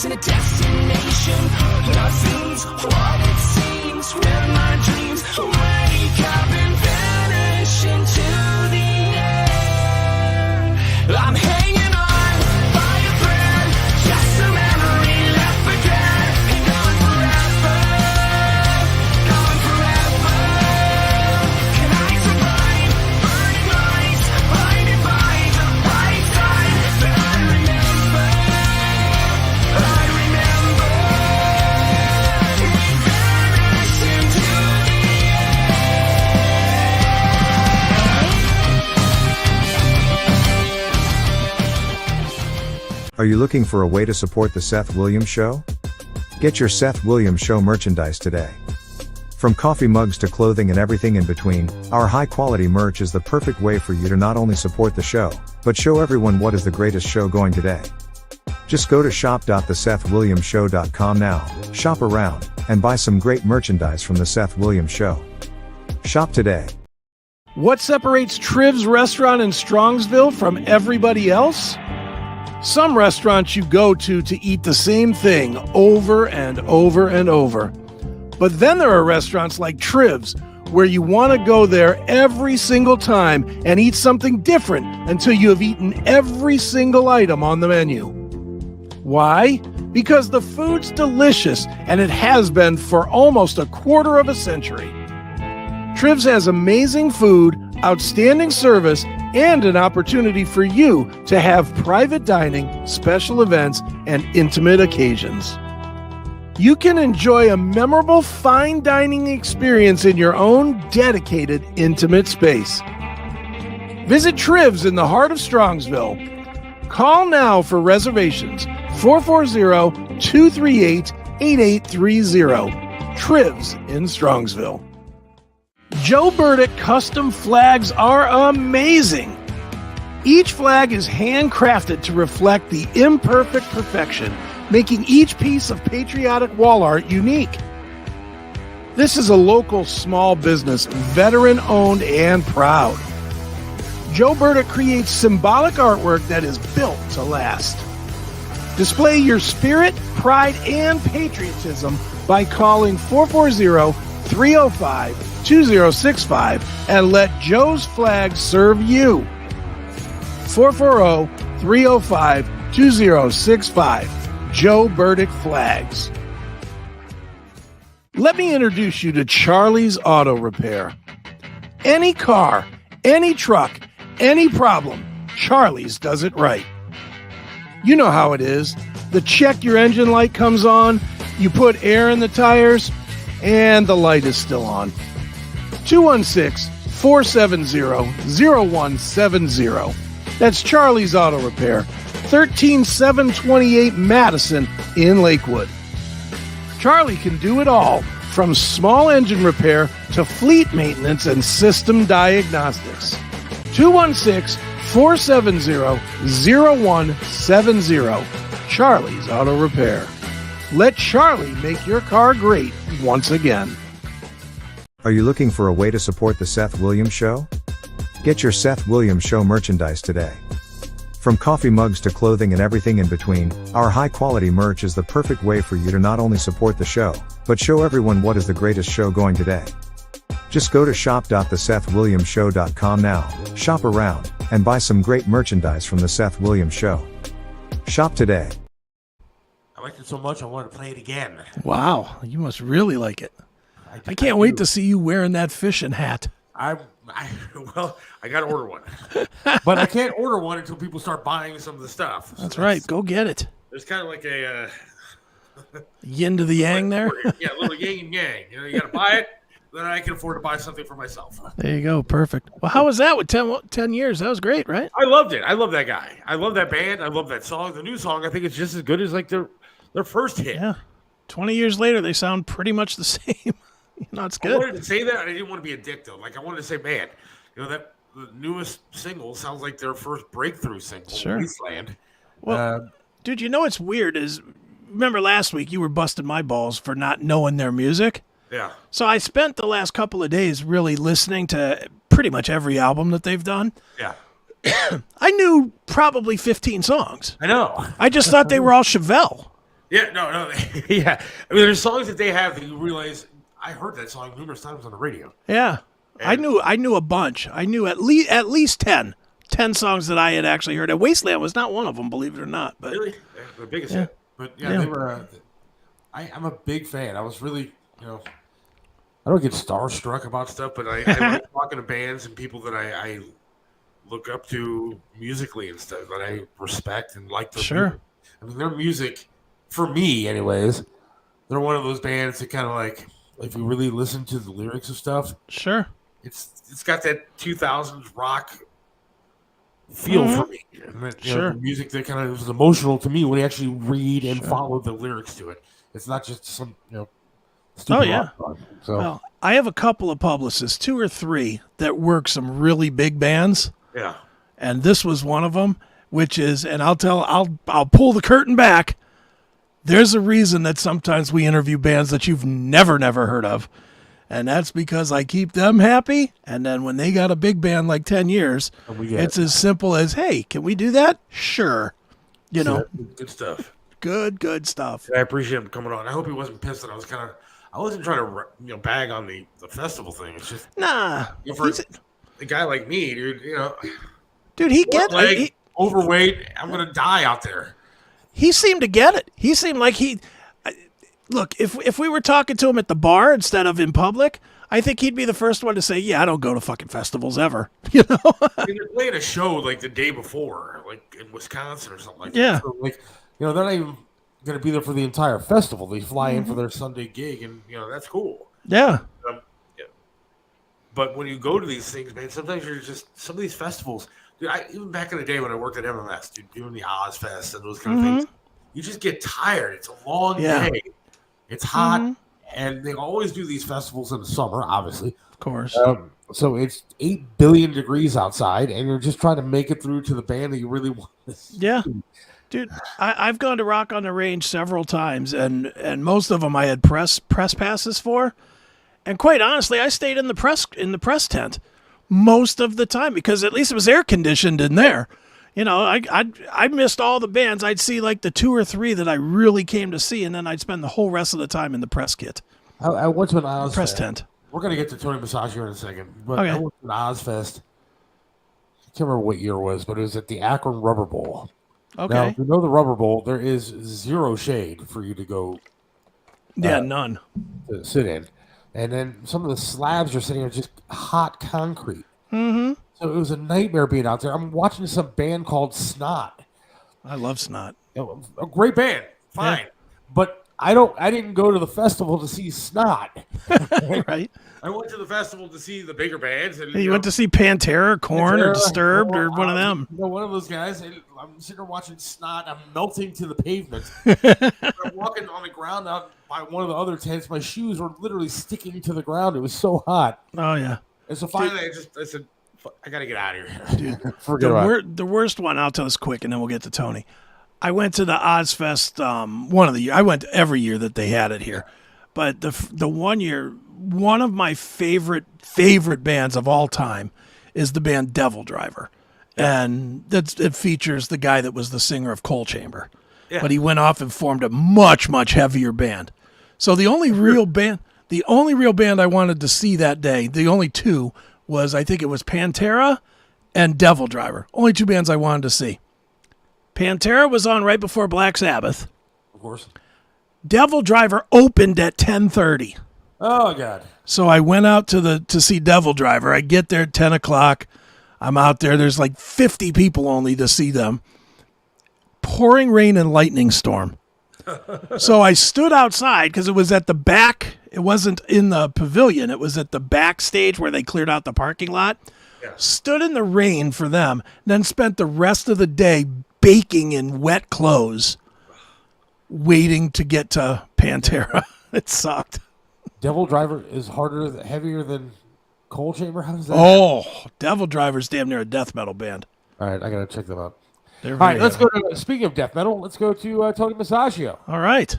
And a destination, nothing's what it seems. Where my dreams wake up and vanish into the air. I'm hanging on by a thread, just a memory left for dead, and gone forever, gone forever. Can I survive burning lights, blinded by the bright side that I remember? Are you looking for a way to support the Seth Williams Show? Get your Seth Williams Show merchandise today. From coffee mugs to clothing and everything in between, our high-quality merch is the perfect way for you to not only support the show, but show everyone what is the greatest show going today. Just go to shop.thesethwilliamsshow.com now, shop around, and buy some great merchandise from the Seth Williams Show. Shop today. What separates Triv's restaurant in Strongsville from everybody else? Some restaurants you go to eat the same thing over and over and over. But then there are restaurants like Triv's, where you want to go there every single time and eat something different until you have eaten every single item on the menu. Why? Because the food's delicious, and it has been for almost a quarter of a century. Triv's has amazing food, outstanding service, and an opportunity for you to have private dining, special events, and intimate occasions. You can enjoy a memorable fine dining experience in your own dedicated, intimate space. Visit Triv's in the heart of Strongsville. Call now for reservations, 440-238-8830. Triv's in Strongsville. Joe Burdick custom flags are amazing. Each flag is handcrafted to reflect the imperfect perfection, making each piece of patriotic wall art unique. This is a local small business, veteran-owned and proud. Joe Burdick creates symbolic artwork that is built to last. Display your spirit, pride, and patriotism by calling 440-305-2065 and let Joe's flag serve you. 440-305-2065. Joe Burdick Flags. Let me introduce you to Charlie's Auto Repair. Any car, any truck, any problem, Charlie's does it right. You know how it is. The check your engine light comes on, you put air in the tires, and the light is still on. 216-470-0170. That's Charlie's Auto Repair, 13728 Madison in Lakewood. Charlie can do it all, from small engine repair to fleet maintenance and system diagnostics. 216-470-0170. Charlie's Auto Repair. Let Charlie make your car great once again. Are you looking for a way to support the Seth Williams Show? Get your Seth Williams Show merchandise today. From coffee mugs to clothing and everything in between, our high-quality merch is the perfect way for you to not only support the show, but show everyone what is the greatest show going today. Just go to shop.thesethwilliamsshow.com now, shop around, and buy some great merchandise from the Seth Williams Show. Shop today. I liked it so much I wanted to play it again. Wow, you must really like it. I can't wait to see you wearing that fishing hat. I got to order one. But I can't order one until people start buying some of the stuff. That's right. Go get it. There's kind of like a... yin to the yang there? Yeah, a little yin and yang. You know, you got to buy it, then I can afford to buy something for myself. There you go. Perfect. Well, how was that with 10 years? That was great, right? I loved it. I love that guy. I love that band. I love that song. The new song, I think it's just as good as like their first hit. Yeah. 20 years later, they sound pretty much the same. It's good. I wanted to say that. I didn't want to be a dick, though. Like, I wanted to say, man, that the newest single sounds like their first breakthrough single, Sure. Wasteland. Well, dude, you know what's weird is, remember last week you were busting my balls for not knowing their music? Yeah. So I spent the last couple of days really listening to pretty much every album that they've done. Yeah. I knew probably 15 songs. I know. I just thought they were all Chevelle. Yeah, no. Yeah. I mean, there's songs that they have that you realize, I heard that song numerous times on the radio. Yeah. I knew a bunch. I knew at least 10 songs that I had actually heard. And Wasteland was not one of them, believe it or not. But really? The biggest hit. But yeah, they were. I'm a big fan. I was really, I don't get starstruck about stuff, but I like talking to bands and people that I look up to musically and stuff that I respect and like. Sure. Music. I mean, their music, for me, anyways, they're one of those bands that kind of like, if you really listen to the lyrics of stuff, sure, it's got that 2000s rock feel for me. And sure. The music that kind of was emotional to me when you actually read and follow the lyrics to it. It's not just some, stupid rock song. So. Well, I have a couple of publicists, 2 or 3, that work some really big bands. Yeah. And this was one of them, which is, and I'll pull the curtain back. There's a reason that sometimes we interview bands that you've never heard of. And that's because I keep them happy. And then when they got a big band like 10 years, it's as simple as, hey, can we do that? Sure. Good stuff. Good stuff. I appreciate him coming on. I hope he wasn't pissed that I wasn't trying to, bag on the festival thing. It's just, nah. For a guy like me, dude, dude, he gets it. Overweight. I'm going to die out there. He seemed to get it. He seemed like look, if we were talking to him at the bar instead of in public, I think he'd be the first one to say, yeah, I don't go to fucking festivals ever. I mean, they're playing a show like the day before, like in Wisconsin or something like that. Yeah. So, they're not even going to be there for the entire festival. They fly in for their Sunday gig, and, that's cool. Yeah. But when you go to these things, man, sometimes you're just, some of these festivals, dude, even back in the day when I worked at MMS, dude, doing the Ozfest and those kind of things, you just get tired. It's a long day. It's hot, and they always do these festivals in the summer, obviously. Of course. So it's 8 billion degrees outside, and you're just trying to make it through to the band that you really want to see. Yeah. Dude, I've gone to Rock on the Range several times, and most of them I had press passes for. And quite honestly, I stayed in the press tent most of the time because at least it was air conditioned in there. I missed all the bands. I'd see like the 2 or 3 that I really came to see, and then I'd spend the whole rest of the time in the press kit. I went to an Ozfest. Press tent. We're going to get to Tony Musachio in a second. But okay. I went to an Ozfest. I can't remember what year it was, but it was at the Akron Rubber Bowl. Okay. Now, if you know the Rubber Bowl, there is zero shade for you to go. Yeah, none. To sit in. And then some of the slabs you're sitting on just hot concrete. Mm-hmm. So it was a nightmare being out there. I'm watching some band called Snot. I love Snot. A great band. Fine. Yeah. But I didn't go to the festival to see Snot. Right. I went to the festival to see the bigger bands. And, you went to see Pantera, Korn, or Disturbed, or one of them. One of those guys. I'm sitting there watching Snot. I'm melting to the pavement. I'm walking on the ground out by one of the other tents. My shoes were literally sticking to the ground. It was so hot. Oh, yeah. And so finally, I said, I got to get out of here. Dude, the worst one, I'll tell us quick, and then we'll get to Tony. I went to the Ozfest one of the years. I went every year that they had it here. But the one year, one of my favorite bands of all time is the band Devil Driver. And it features the guy that was the singer of Coal Chamber. Yeah. But he went off and formed a much, much heavier band. So the only real band I wanted to see that day, the only two, was I think it was Pantera and Devil Driver. Only two bands I wanted to see. Pantera was on right before Black Sabbath. Of course. Devil Driver opened at 10:30. Oh, God. So I went out to see Devil Driver. I get there at 10 o'clock. I'm out there. There's like 50 people only to see them. Pouring rain and lightning storm. So I stood outside because it was at the back. It wasn't in the pavilion. It was at the backstage where they cleared out the parking lot. Yeah. Stood in the rain for them. Then spent the rest of the day baking in wet clothes, waiting to get to Pantera. It sucked. Devil Driver is heavier than Coal Chamber? How does that Oh, Devil Driver's damn near a death metal band. All right, I got to check them out. All right, let's go to, speaking of death metal, let's go to Tony Musachio. All right.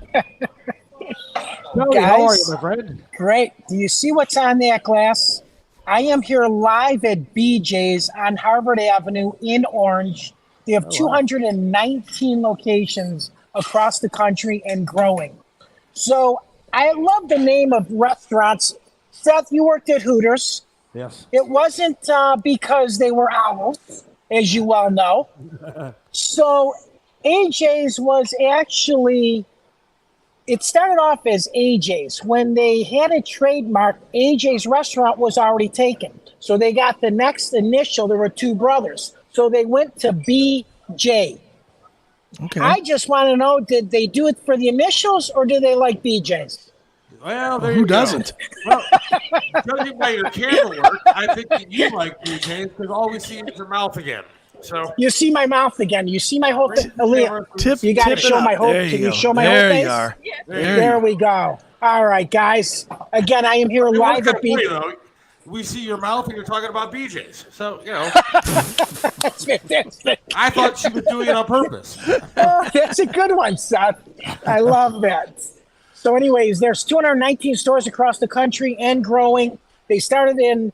Tony, how are you, my friend? Great. Do you see what's on that glass? I am here live at BJ's on Harvard Avenue in Orange. They have 219 locations across the country and growing. So I love the name of restaurants. Seth, you worked at Hooters. Yes. It wasn't because they were owls, as you well know. So AJ's was actually, it started off as AJ's. When they had a trademark, AJ's restaurant was already taken. So they got the next initial. There were two brothers. So they went to BJ. Okay. I just want to know, did they do it for the initials or do they like BJ's? Well, there who you go. doesn't? Well, judging by your camera work, I think that you like BJ's because all we see is your mouth again. So you see my mouth again. You see my whole thing. You got to tip show it my up. whole. There you Can you go. show my There whole face? you are. There we go. All right, guys. Again, I am here live at BJ's. We see your mouth and you're talking about BJ's. So, you know. That's fantastic. I thought she was doing it on purpose. Oh, that's a good one, Seth. I love that. So anyways, there's 219 stores across the country and growing. They started in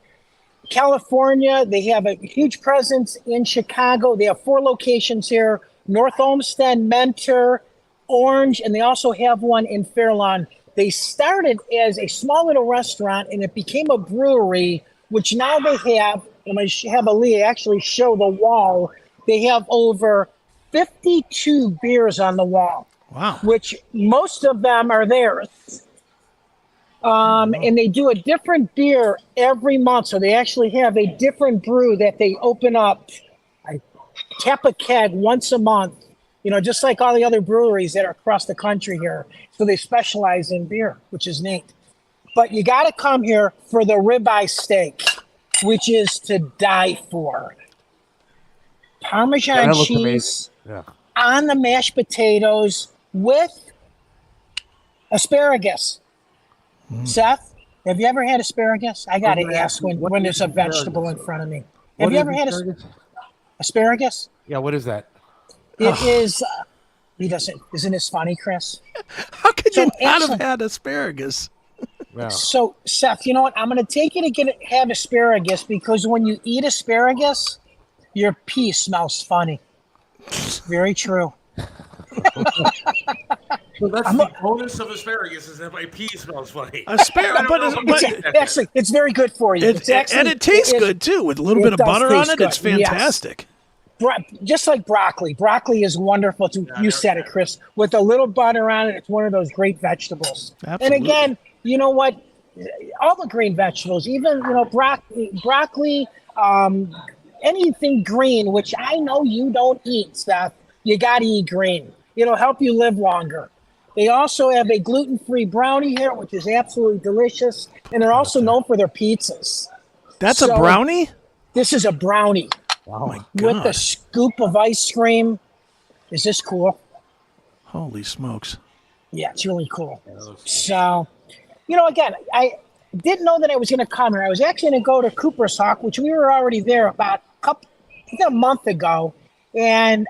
California. They have a huge presence in Chicago. They have 4 locations here: North Olmsted, Mentor, Orange, and they also have one in Fairlawn. They started as a small little restaurant, and it became a brewery, which now they have, I'm going to have Aaliyah actually show the wall. They have over 52 beers on the wall. Wow. Which most of them are theirs. And they do a different beer every month. So they actually have a different brew that they open up. I tap a keg once a month, you know, just like all the other breweries that are across the country here. So they specialize in beer, which is neat. But you got to come here for the ribeye steak, which is to die for. Parmesan cheese on the mashed potatoes with asparagus. Seth, have you ever had asparagus? I got to ask when there's a vegetable in front of me. Have you ever had asparagus? Yeah, what is that? It is. He doesn't. Isn't this funny, Chris? How could you not have had asparagus? Wow. So, Seth, you know what? I'm going to take you to have asparagus because when you eat asparagus, your pee smells funny. Very true. So that's the bonus of asparagus is that my pee smells funny. Actually, it's very good for you. And it tastes good too, with a little bit of butter on it. It's fantastic. Yes. Just like broccoli. Broccoli is wonderful. You said it, Chris. With a little butter on it, it's one of those great vegetables. Absolutely. And again, you know what? All the green vegetables, even broccoli, anything green, which I know you don't eat, Seth. You got to eat green. It'll help you live longer. They also have a gluten-free brownie here, which is absolutely delicious. And they're also known for their pizzas. That's a brownie? This is a brownie. Oh, my God. With a scoop of ice cream. Is this cool? Holy smokes. Yeah, it's really cool. So, you know, again, I didn't know that I was going to come here. I was actually going to go to Cooper's Hawk, which we were already there about a month ago. And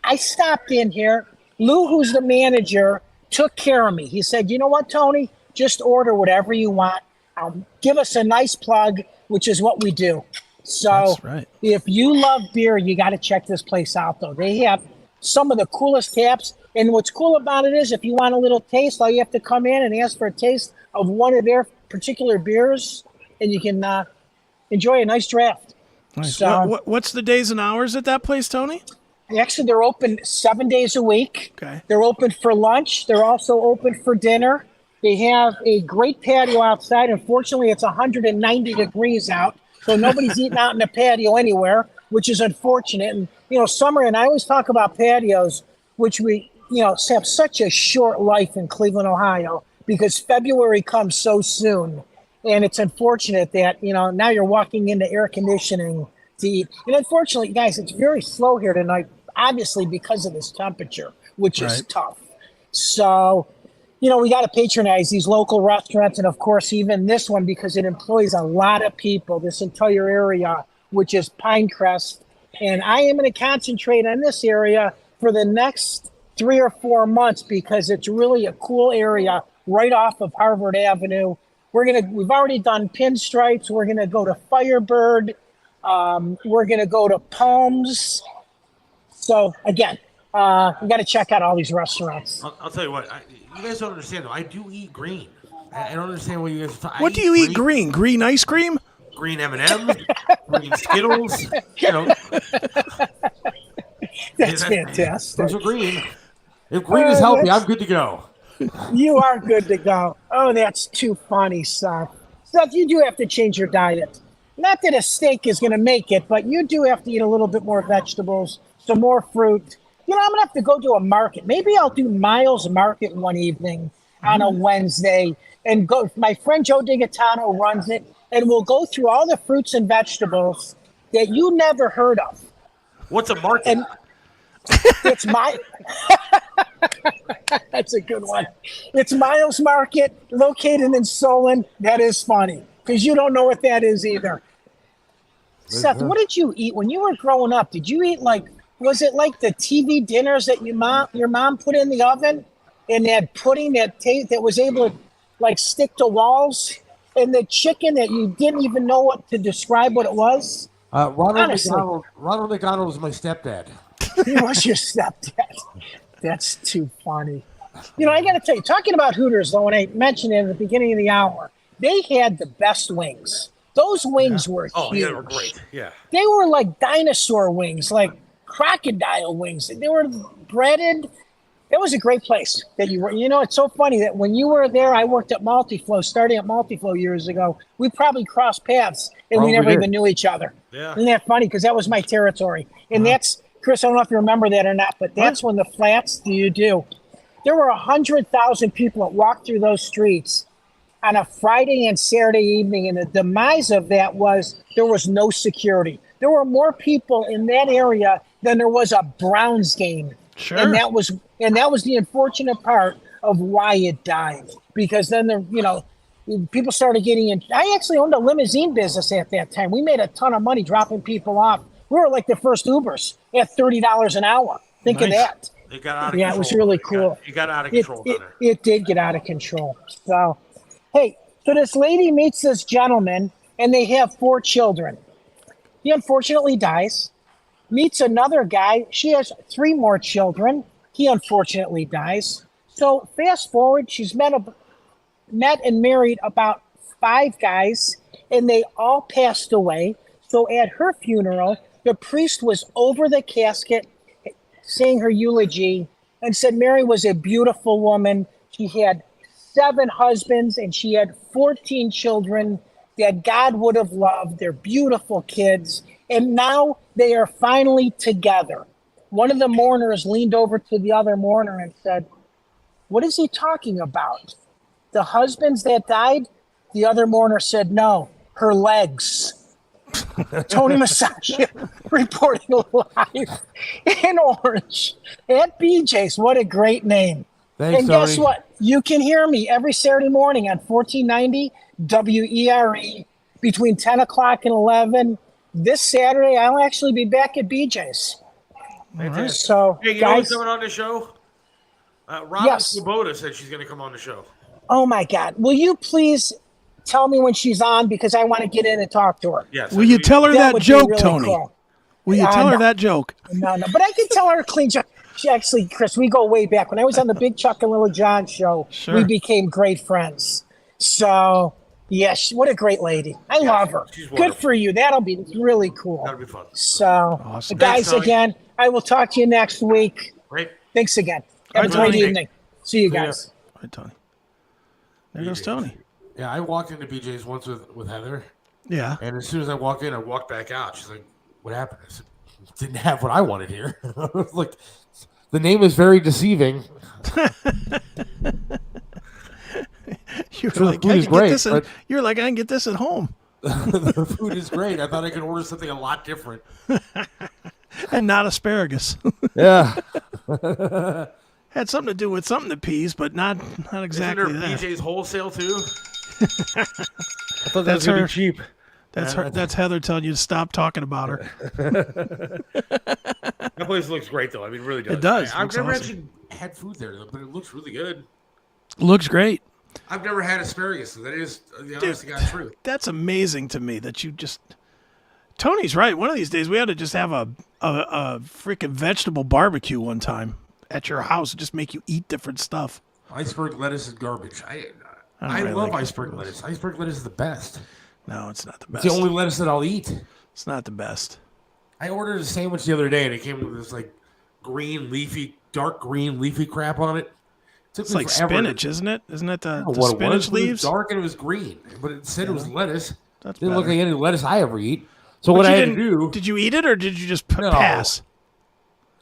I stopped in here. Lou, who's the manager, took care of me. He said, you know what, Tony? Just order whatever you want. Give us a nice plug, which is what we do. So That's right. If you love beer, you got to check this place out, though. They have some of the coolest taps. And what's cool about it is if you want a little taste, all you have to come in and ask for a taste of one of their particular beers, and you can enjoy a nice draft. Nice. So, What's the days and hours at that place, Tony? actually, they're open 7 days a week. Okay. They're open for lunch. They're also open for dinner. They have a great patio outside. Unfortunately, it's 190 degrees out, so nobody's eating out in the patio anywhere, which is unfortunate. And, summer, and I always talk about patios, which we, have such a short life in Cleveland, Ohio, because February comes so soon. And it's unfortunate that, now you're walking into air conditioning to eat. And unfortunately, guys, it's very slow here tonight, obviously because of this temperature, which is tough. So, we got to patronize these local restaurants. And of course, even this one, because it employs a lot of people, this entire area, which is Pinecrest. And I am going to concentrate on this area for the next 3 or 4 months because it's really a cool area right off of Harvard Avenue. We've already done Pinstripes. We're going to go to Firebird. We're going to go to Palms. So again, we got to check out all these restaurants. I'll tell you what, you guys don't understand though. I do eat green. I don't understand what you guys are talking. What do you eat green? Green ice cream? Green M&M's, green Skittles. That's fantastic. Those are green. If green is healthy, I'm good to go. You are good to go. Oh, that's too funny, Seth. Seth, you do have to change your diet. Not that a steak is going to make it, but you do have to eat a little bit more vegetables, some more fruit. I'm going to have to go to a market. Maybe I'll do Miles Market one evening on a Wednesday and go. My friend Joe DiGattano runs it, and we'll go through all the fruits and vegetables that you never heard of. What's a market? And it's That's a good one. It's Miles Market, located in Solon. That is funny, because you don't know what that is either. Seth, what did you eat when you were growing up? Did you eat was it like the TV dinners that your mom put in the oven, and they had pudding that was able to stick to walls, and the chicken that you didn't even know what to describe what it was? Ronald McDonald was my stepdad. He was your stepdad. That's too funny. I got to tell you, talking about Hooters, though, when I mentioned it at the beginning of the hour, they had the best wings. Those wings were huge. Oh, yeah, they were great. Yeah. They were like dinosaur wings, like crocodile wings. They were breaded. It was a great place that you were. It's so funny that when you were there, I worked at Multiflow, starting at Multiflow years ago. We probably crossed paths, and we never even knew each other. Yeah. Isn't that funny? Because that was my territory. And that's, Chris, I don't know if you remember that or not, but that's when the flats there were 100,000 people that walked through those streets on a Friday and Saturday evening, and the demise of that was there was no security. There were more people in that area than there was a Browns game. Sure. And that was the unfortunate part of why it died, because then people started getting in. I actually owned a limousine business at that time. We made a ton of money dropping people off. We were like the first Ubers at $30 an hour. Think of that. It got out of control. It was really cool. It got out of control. It did get out of control. So, hey, so this lady meets this gentleman, and they have 4 children. He unfortunately dies. Meets another guy. She has 3 more children. He unfortunately dies. So fast forward, she's met and married about 5 guys, and they all passed away. So at her funeral, the priest was over the casket saying her eulogy and said Mary was a beautiful woman. She had 7 husbands and she had 14 children that God would have loved. They're beautiful kids. And now they are finally together. One of the mourners leaned over to the other mourner and said, "What is he talking about? The husbands that died?" The other mourner said, "No, her legs." Tony Musachio reporting live in Orange at BJ's. What a great name. Thanks, and guess Tony. what? You can hear me every Saturday morning on 1490 WERE between 10 o'clock and 11. This Saturday, I'll actually be back at BJ's. Fantastic. So, hey, you know who's guys, coming on the show? Robin Yes. Swoboda said she's going to come on the show. oh my God, will you please tell me when she's on because I want to get in and talk to her. Yes. Will you tell her that would be joke, really Tony? cool. Will you tell her No. that joke? No, but I can tell her a clean joke. She actually, Chris, we go way back. When I was on the Big Chuck and Little John show, Sure. we became great friends. So, yes, what a great lady. I love her. she's Good wonderful. for you. That'll be really cool. That'll be fun. So, Awesome. guys, Thanks, Tony. again, I will talk to you next week. Great. Thanks again. Have a All right, great Tony. evening. See you See ya. guys. All right, Tony. There goes Tony. Yeah, I walked into BJ's once with Heather, Yeah. and as soon as I walked in, I walked back out. She's like, "What happened?" I said, "Didn't have what I wanted here." I was like, the name is very deceiving. You're Sure, like, the food I is can get great, this. but- You're like, I can get this at home, The food is great. I thought I could order something a lot different. and not asparagus. Yeah. Had something to do with something to peas, but not exactly Isn't there that. BJ's wholesale too? I thought that That's was gonna her. be cheap. That's her. That's Heather telling you to stop talking about her. That place looks great though. I mean, it really does. It does. I've Looks never awesome. actually had food there, though, but it looks really good. Looks great. I've never had asparagus. So that is the honest to God truth. That's amazing to me that you just. Tony's right. One of these days we ought to just have a freaking vegetable barbecue one time at your house. Just make you eat different stuff. Iceberg lettuce is garbage. I I don't really love like iceberg lettuce. Iceberg lettuce is the best. No, it's not the It's best. the only lettuce that I'll eat. It's not the best. I ordered a sandwich the other day, and it came with this like dark green leafy crap on it. Took It's me like forever spinach, to- isn't it? Isn't it I the, don't know the what it spinach was, but it was leaves? dark and it was green, but it said it was lettuce. That's Didn't look better. like any lettuce I ever eat. So But what you I had to didn't- do, Did you eat it or did you just No. pass?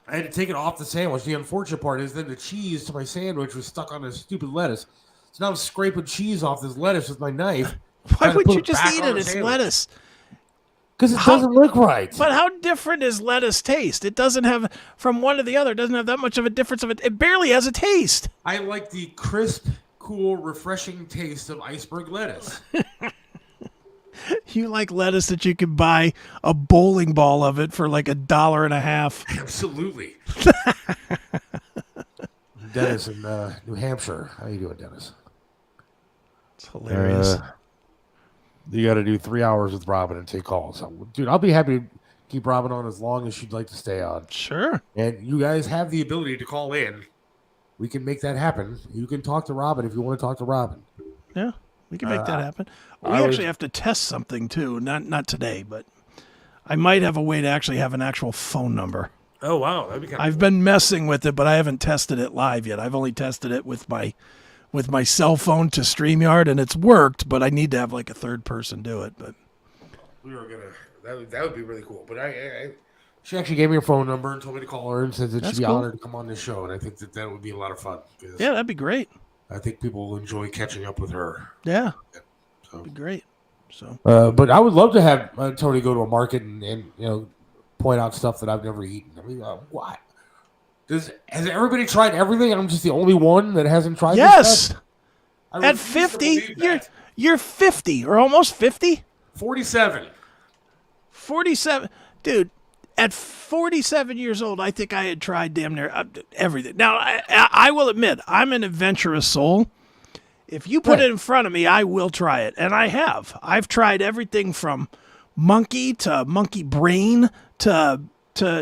I had to take it off the sandwich. The unfortunate part is then the cheese to my sandwich was stuck on this stupid lettuce. So now I'm scraping cheese off this lettuce with my knife. Why would you just eat it? It's lettuce. Because it doesn't look right. But how different is lettuce taste? It doesn't have, from one to the other, it doesn't have that much of a difference of it. It barely has a taste. I like the crisp, cool, refreshing taste of iceberg lettuce. You like lettuce that you can buy a bowling ball of it for like $1.50. Absolutely. Dennis in New Hampshire. How you doing, Dennis? It's hilarious. You got to do 3 hours with Robin and take calls. Dude, I'll be happy to keep Robin on as long as she'd like to stay on. Sure. And you guys have the ability to call in. We can make that happen. You can talk to Robin if you want to talk to Robin. Yeah, we can make that happen. We I was- actually have to test something too. Not today, but I might have a way to actually have an actual phone number. Oh, wow. That'd be kind I've been messing with it, but I haven't tested it live yet. I've only tested it with my cell phone to StreamYard, and it's worked, but I need to have like a third person do it. But We were going to, that would be really cool. But she actually gave me her phone number and told me to call her and said that That's she'd be cool. honored to come on this show. And I think that would be a lot of fun. 'Cause yeah, that'd be great. I think people will enjoy catching up with her. Yeah, so. that'd be great. So, But I would love to have Tony go to a market and point out stuff that I've never eaten. I mean, why? Has everybody tried everything? I'm just the only one that hasn't tried. yes, This stuff? I at refuse to 50, believe that. you're 50 or almost 50. 47. 47, dude. At 47 years old, I think I had tried damn near everything. Now, I will admit, I'm an adventurous soul. If you put it in front of me, I will try it, and I have. I've tried everything from monkey to monkey brain to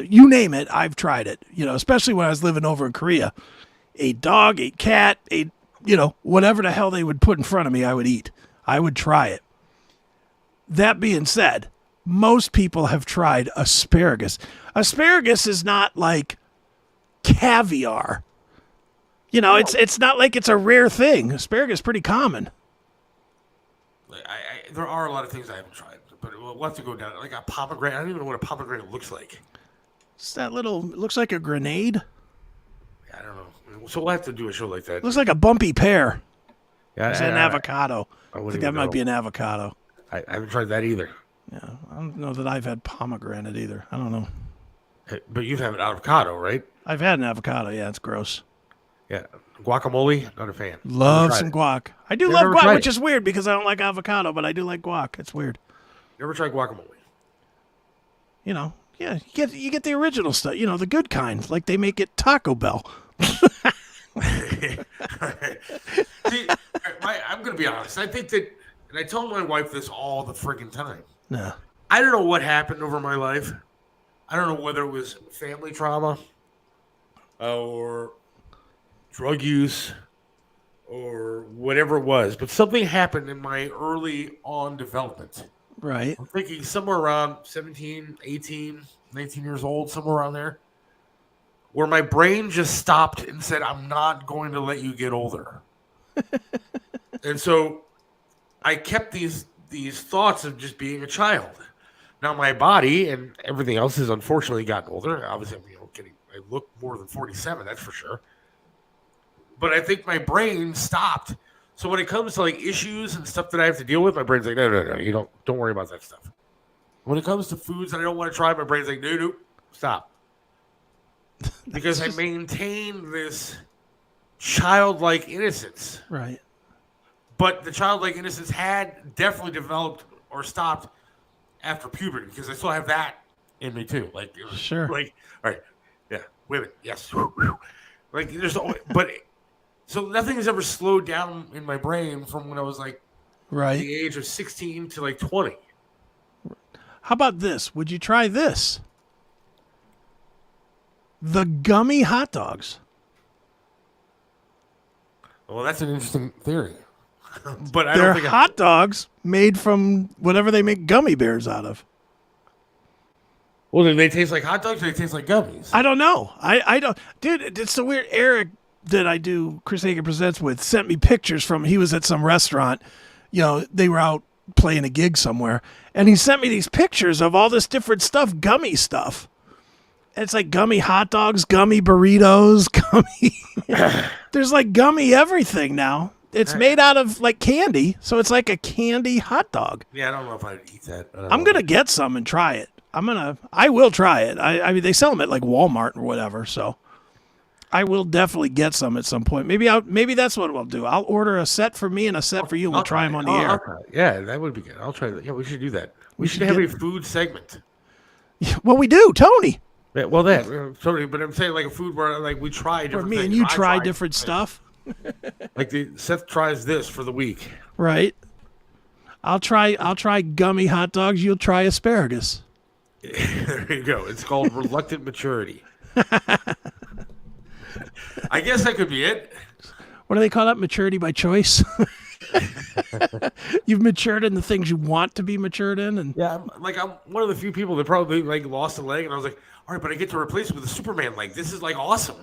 you name it. I've tried it. Especially when I was living over in Korea. Ate dog, ate cat, ate whatever the hell they would put in front of me, I would eat. I would try it. That being said, most people have tried asparagus. Asparagus is not like caviar. It's not like it's a rare thing. Asparagus is pretty common. There are a lot of things I haven't tried, but we'll have to go down. Like a pomegranate. I don't even know what a pomegranate looks like. It's that little, it looks like a grenade. I don't know. So we'll have to do a show like that. It looks like a bumpy pear. Yeah, It's an avocado. I wouldn't think that even might know. be an avocado. I haven't tried that either. Yeah, I don't know that I've had pomegranate either. I don't know. But you've had an avocado, right? I've had an avocado. Yeah, it's gross. Yeah. Guacamole, not a fan. Love Never some tried guac. I do Never love guac, tried which it. is weird because I don't like avocado, but I do like guac. It's weird. Never tried guacamole. Yeah, you get the original stuff, the good kind, like they make at Taco Bell. See, I'm going to be honest. I think that, and I told my wife this all the friggin' time. No. I don't know what happened over my life. I don't know whether it was family trauma or drug use or whatever it was, but something happened in my early on development. Right. I'm thinking somewhere around 17, 18, 19 years old, somewhere around there, where my brain just stopped and said, I'm not going to let you get older. And so I kept these thoughts of just being a child. Now my body and everything else has unfortunately gotten older. Obviously, I look more than 47, that's for sure. But I think my brain stopped. So when it comes to like issues and stuff that I have to deal with, my brain's like, no, you don't worry about that stuff. When it comes to foods that I don't want to try, my brain's like, no, stop. Because I maintain this childlike innocence. Right. But the childlike innocence had definitely developed or stopped after puberty, because I still have that in me too. Like, it was sure. Like, all right, yeah, women, yes. Like, there's always, but so nothing has ever slowed down in my brain from when I was like, right, the age of 16 to like 20. How about this? Would you try this? The gummy hot dogs. Well, that's an interesting theory. But I They're don't think hot dogs made from whatever they make gummy bears out of. Well, do they taste like hot dogs or do they taste like gummies? I don't know. I don't. Dude, it's so weird. Eric that I do Chris Hagan Presents with sent me pictures from, he was at some restaurant. They were out playing a gig somewhere. And he sent me these pictures of all this different stuff, gummy stuff. It's like gummy hot dogs, gummy burritos, gummy. There's like gummy everything now. It's made out of like candy, so it's like a candy hot dog. Yeah, I don't know if I'd eat that. I'm going to get some and try it. I will try it. I mean, they sell them at like Walmart or whatever, so I will definitely get some at some point. Maybe that's what we'll do. I'll order a set for me and a set for you, and we'll try them on the air. Yeah, that would be good. I'll try that. Yeah, we should do that. We should have a food segment. Well, we do, Tony. Yeah, well, sorry, but I'm saying like a food where like we try different me things. and you try different stuff. Like Seth tries this for the week. Right. I'll try gummy hot dogs. You'll try asparagus. There you go. It's called reluctant maturity. I guess that could be it. What do they call that? Maturity by choice? You've matured in the things you want to be matured in. And yeah, I'm one of the few people that probably like lost a leg, and I was like, all right, but I get to replace it with a Superman leg. This is like awesome.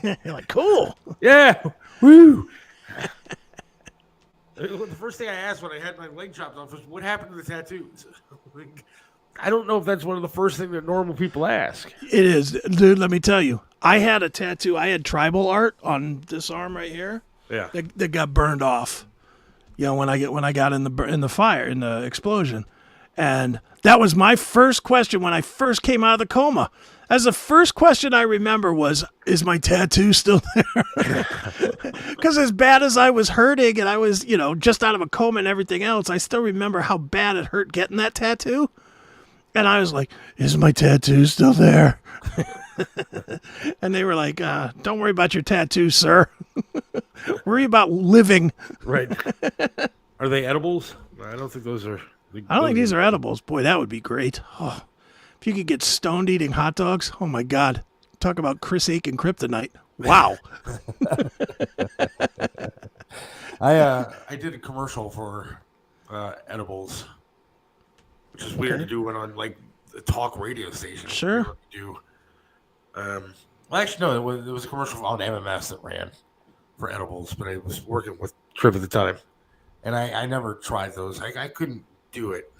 You're like, cool. Yeah. Woo. The first thing I asked when I had my leg chopped off was, what happened to the tattoos? I don't know if that's one of the first things that normal people ask. It is. Dude, let me tell you. I had a tattoo. I had tribal art on this arm right here. Yeah. That got burned off. When I got in the fire, in the explosion. And that was my first question when I first came out of the coma. As the first question I remember was, is my tattoo still there? Because as bad as I was hurting and I was, just out of a coma and everything else, I still remember how bad it hurt getting that tattoo. And I was like, is my tattoo still there? And they were like, don't worry about your tattoo, sir. Worry about living. Right. Are they edibles? I don't think those are. I don't think these are edibles. Boy, that would be great. Oh, if you could get stoned eating hot dogs, oh my God. Talk about Chris Aiken kryptonite. Wow. I did a commercial for edibles, which is weird to do on like a talk radio station. Sure. Well, actually, no, it was a commercial on MMS that ran for edibles, but I was working with Trip at the time, and I never tried those. I couldn't do it.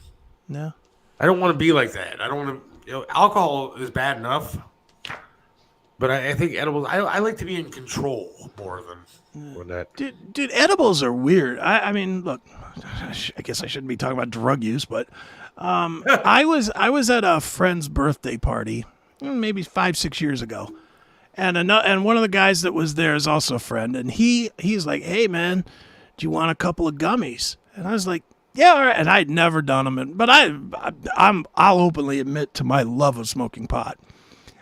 No. I don't want to be like that. I don't want to. Alcohol is bad enough, but I think edibles. I like to be in control more than that. Dude, edibles are weird. I mean, look, I guess I shouldn't be talking about drug use, but I was at a friend's birthday party, maybe 5-6 years ago, and one of the guys that was there is also a friend, and he's like, hey man, do you want a couple of gummies? And I was like, Yeah, all right. And I'd never done them, but I'll openly admit to my love of smoking pot.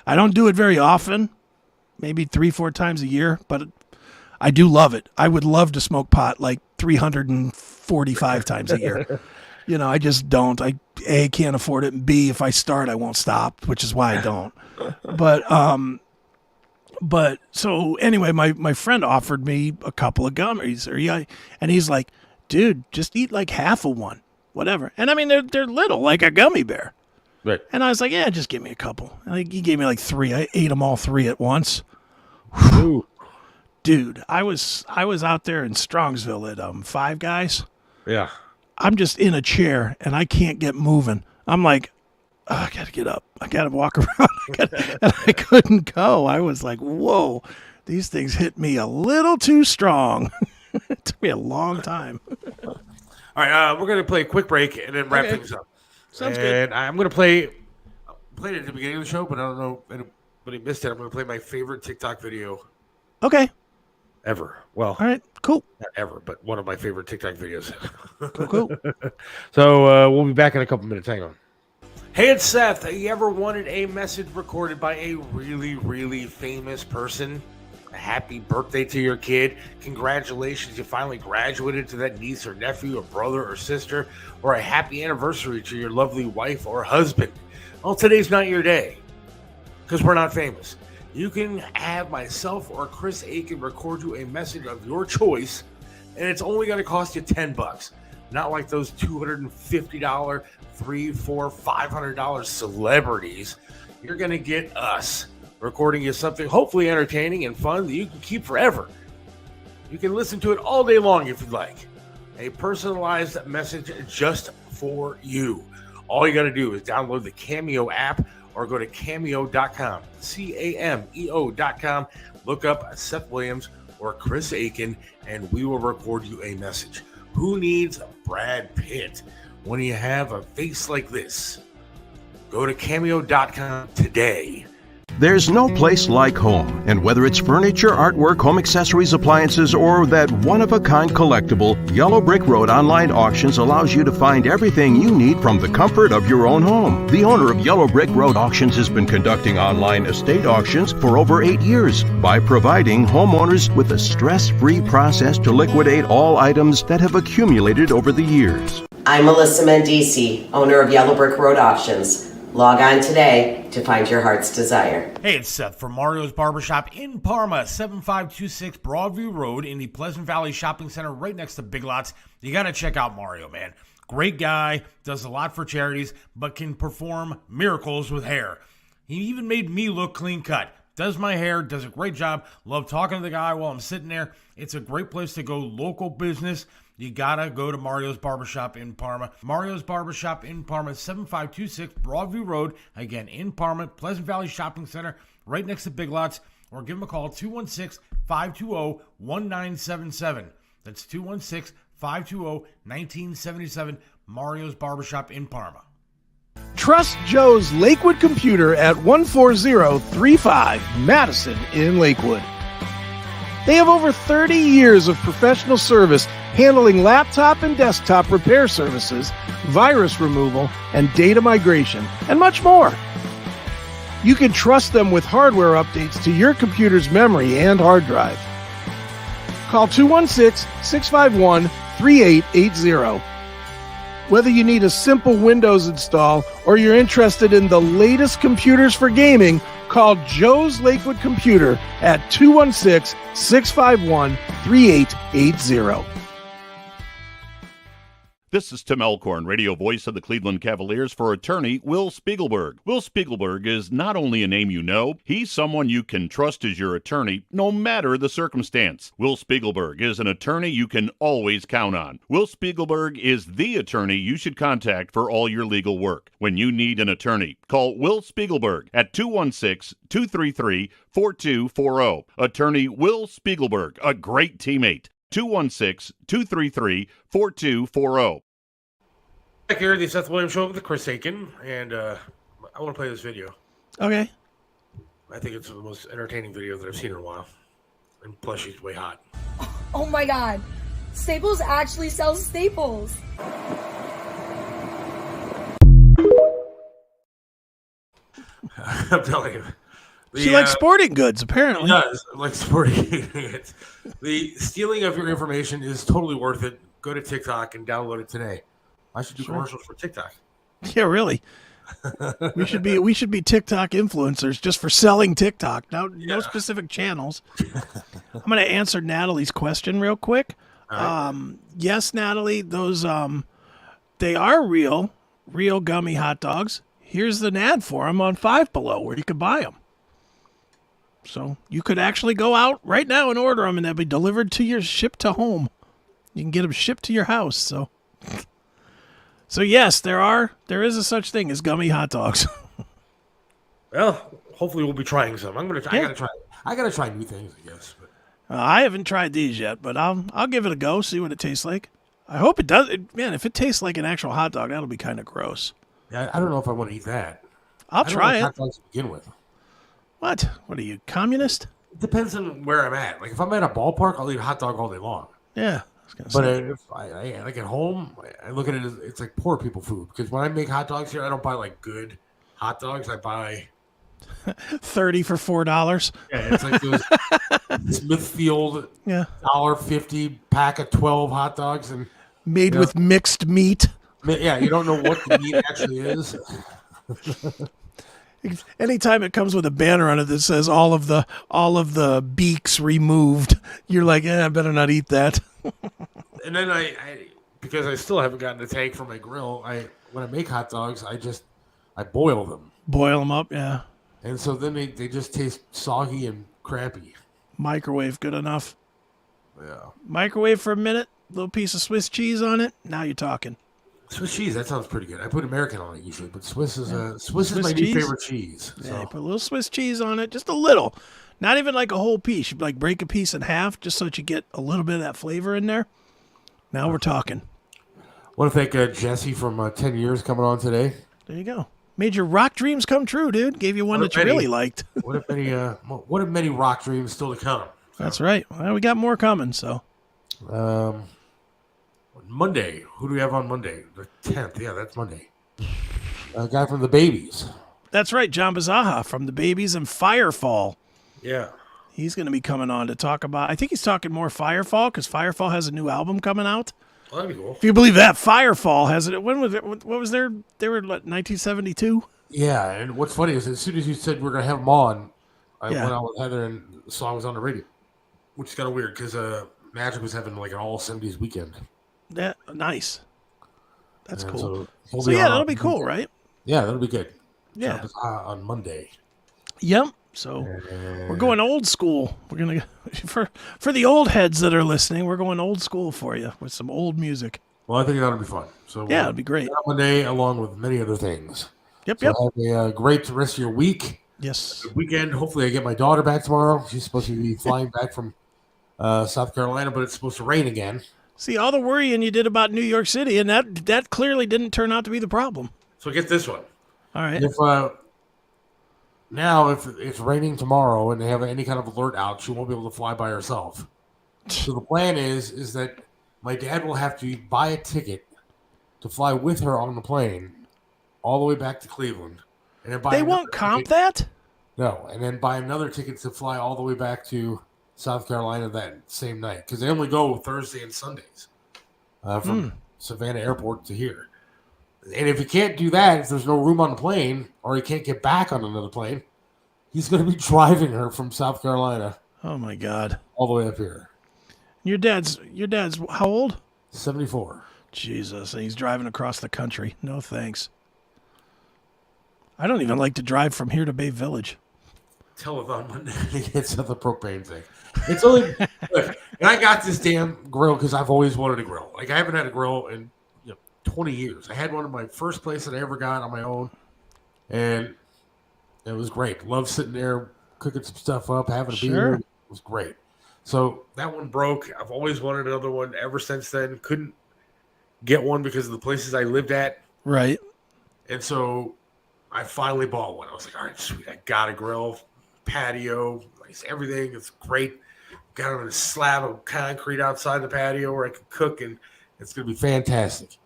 I don't do it very often, maybe 3-4 times a year, but I do love it. I would love to smoke pot like 345 times a year. You know, I just don't. I A, can't afford it, and B, if I start, I won't stop, which is why I don't. But so anyway, my friend offered me a couple of gummies, and he's like, dude, just eat like half of one, whatever. And I mean, they're little, like a gummy bear. Right. And I was like, yeah, just give me a couple. And he gave me like 3. I ate them all 3 at once. Ooh. Dude, I was out there in Strongsville at Five Guys. Yeah. I'm just in a chair and I can't get moving. I'm like, oh, I got to get up. I got to walk around. And I couldn't go. I was like, whoa, these things hit me a little too strong. It took me a long time. All right, we're going to play a quick break and then wrap things up. Sounds good. And I'm going to play it at the beginning of the show, but I don't know if anybody missed it. I'm going to play my favorite TikTok video Okay. ever. Well, All right, cool. not ever, but one of my favorite TikTok videos. Cool. So we'll be back in a couple minutes. Hang on. Hey, it's Seth. You ever wanted a message recorded by a really, really famous person? A happy birthday to your kid. Congratulations, you finally graduated to that niece or nephew or brother or sister, or a happy anniversary to your lovely wife or husband. Well, today's not your day because we're not famous. You can have myself or Chris Aiken record you a message of your choice, and it's only going to cost you $10. Not like those $250, $300, $400, $500 celebrities. You're going to get us recording you something hopefully entertaining and fun that you can keep forever. You can listen to it all day long if you'd like. A personalized message just for you. All you got to do is download the Cameo app or go to cameo.com, cameo.com. Look up Seth Williams or Chris Aiken, and we will record you a message. Who needs Brad Pitt when you have a face like this? Go to cameo.com today. There's no place like home, and whether it's furniture, artwork, home accessories, appliances, or that one-of-a-kind collectible, Yellow Brick Road Online Auctions allows you to find everything you need from the comfort of your own home. The owner of Yellow Brick Road Auctions has been conducting online estate auctions for over 8 years by providing homeowners with a stress-free process to liquidate all items that have accumulated over the years. I'm Melissa Mendici, owner of Yellow Brick Road Auctions. Log on today to find your heart's desire. Hey, it's Seth from Mario's Barbershop in Parma, 7526 Broadview Road in the Pleasant Valley Shopping Center right next to Big Lots. You got to check out Mario, man. Great guy, does a lot for charities, but can perform miracles with hair. He even made me look clean cut. Does my hair, does a great job. Love talking to the guy while I'm sitting there. It's a great place to go, local business. You gotta go to Mario's Barbershop in Parma. Mario's Barbershop in Parma, 7526 Broadview Road. Again, in Parma, Pleasant Valley Shopping Center, right next to Big Lots. Or give them a call, 216-520-1977. That's 216-520-1977. Mario's Barbershop in Parma. Trust Joe's Lakewood Computer at 14035 Madison in Lakewood. They have over 30 years of professional service handling laptop and desktop repair services, virus removal, and data migration, and much more. You can trust them with hardware updates to your computer's memory and hard drive. Call 216-651-3880. Whether you need a simple Windows install or you're interested in the latest computers for gaming, call Joe's Lakewood Computer at 216-651-3880. This is Tim Elkhorn, radio voice of the Cleveland Cavaliers, for attorney Will Spiegelberg. Will Spiegelberg is not only a name you know, he's someone you can trust as your attorney, no matter the circumstance. Will Spiegelberg is an attorney you can always count on. Will Spiegelberg is the attorney you should contact for all your legal work. When you need an attorney, call Will Spiegelberg at 216-233-4240. Attorney Will Spiegelberg, a great teammate. 216-233-4240. Back here, the Seth Williams Show with Chris Aiken, and I want to play this video. Okay. I think it's the most entertaining video that I've seen in a while. And plus, she's way hot. Oh my God. Staples actually sells staples. I'm telling you. She likes sporting goods, apparently. She does like sporting goods. The stealing of your information is totally worth it. Go to TikTok and download it today. I should do commercials for TikTok. Yeah, really. We should be TikTok influencers just for selling TikTok. No specific channels. I'm going to answer Natalie's question real quick. Yes, Natalie, those they are real gummy hot dogs. Here's an ad for them on Five Below where you can buy them. So you could actually go out right now and order them, and they'll be delivered to your shipped to home. You can get them shipped to your house. So yes, there is a such thing as gummy hot dogs. Well, hopefully we'll be trying some. I gotta try new things, I guess. But. I haven't tried these yet, but I'll give it a go, see what it tastes like. I hope it does. Man, if it tastes like an actual hot dog, that'll be kind of gross. Yeah, I don't know if I want to eat that. I'll try it. Hot dogs to begin with. What? What are you, communist? It depends on where I'm at. Like if I'm at a ballpark, I'll eat a hot dog all day long. Yeah. But if I like at home, I look at it as it's like poor people food. Because when I make hot dogs here, I don't buy like good hot dogs. I buy 30 for $4. Yeah, it's like those Smithfield $1.50 pack of 12 hot dogs and made with mixed meat. Yeah, you don't know what the meat actually is. Anytime it comes with a banner on it that says all of the beaks removed, you're like, I better not eat that. And then I because I still haven't gotten a tank for my grill, when I make hot dogs, I boil them. Boil them up, yeah. And so then they just taste soggy and crappy. Microwave, good enough. Yeah. Microwave for a minute, little piece of Swiss cheese on it. Now you're talking. Swiss cheese, that sounds pretty good. I put American on it usually, but Swiss is my new favorite cheese. So. Yeah, you put a little Swiss cheese on it, just a little. Not even like a whole piece. You like break a piece in half just so that you get a little bit of that flavor in there. Now we're talking. I want to thank Jesse from 10 Years coming on today. There you go. Made your rock dreams come true, dude. Gave you one that you really liked. What if many rock dreams still to come? So. That's right. Well, we got more coming, so. Monday. Who do we have on Monday? The 10th. Yeah, that's Monday. A guy from the Babies. That's right. John Bazaha from the Babies and Firefall. Yeah. He's going to be coming on to talk about, I think he's talking more Firefall because Firefall has a new album coming out. Well, that'd be cool. If you believe that, Firefall has it. When was it? What was their? They were 1972. Yeah, and what's funny is as soon as you said we're gonna have them on, I went out with Heather and the song was on the radio, which is kind of weird because Magic was having like an all 70s weekend. That nice. That's and cool. So that'll be cool, right? Yeah, that'll be good. Yeah, on Monday. Yep. So we're going old school. We're gonna for the old heads that are listening. We're going old school for you with some old music. Well, I think that'll be fun. So yeah, it'll be great. Monday, along with many other things. Yep. Have a great rest of your week. Yes. Good weekend. Hopefully, I get my daughter back tomorrow. She's supposed to be flying back from South Carolina, but it's supposed to rain again. See, all the worrying you did about New York City, and that clearly didn't turn out to be the problem. So get this one. All right. If it's raining tomorrow and they have any kind of alert out, she won't be able to fly by herself. So the plan is that my dad will have to buy a ticket to fly with her on the plane all the way back to Cleveland. And then they won't comp that? No, and then buy another ticket to fly all the way back to South Carolina that same night. Because they only go Thursday and Sundays from Savannah Airport to here. And if he can't do that, if there's no room on the plane, or he can't get back on another plane, he's going to be driving her from South Carolina. Oh my God! All the way up here. Your dad's how old? 74. Jesus, and he's driving across the country. No thanks. I don't even like to drive from here to Bay Village. Telethon Monday. It's the propane thing. It's only, look, and I got this damn grill because I've always wanted a grill. Like I haven't had a grill in 20 years. I had one in my first place that I ever got on my own, and it was great. Love sitting there cooking some stuff up, having a beer. It was great. So that one broke. I've always wanted another one ever since then. Couldn't get one because of the places I lived at. Right. And so I finally bought one. I was like, all right, sweet. I got a grill, patio, everything. It's great. Got a slab of concrete outside the patio where I could cook, and it's going to be fantastic.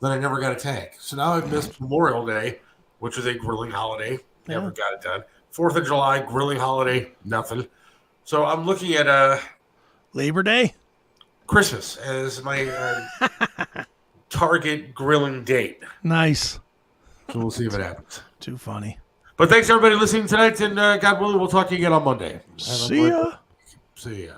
Then I never got a tank. So now I've missed Memorial Day, which is a grilling holiday. Never got it done. 4th of July, grilling holiday, nothing. So I'm looking at Labor Day? Christmas as my target grilling date. Nice. So we'll see if it happens. Too funny. But thanks, everybody, listening tonight. And God willing, we'll talk to you again on Monday. See ya. See ya.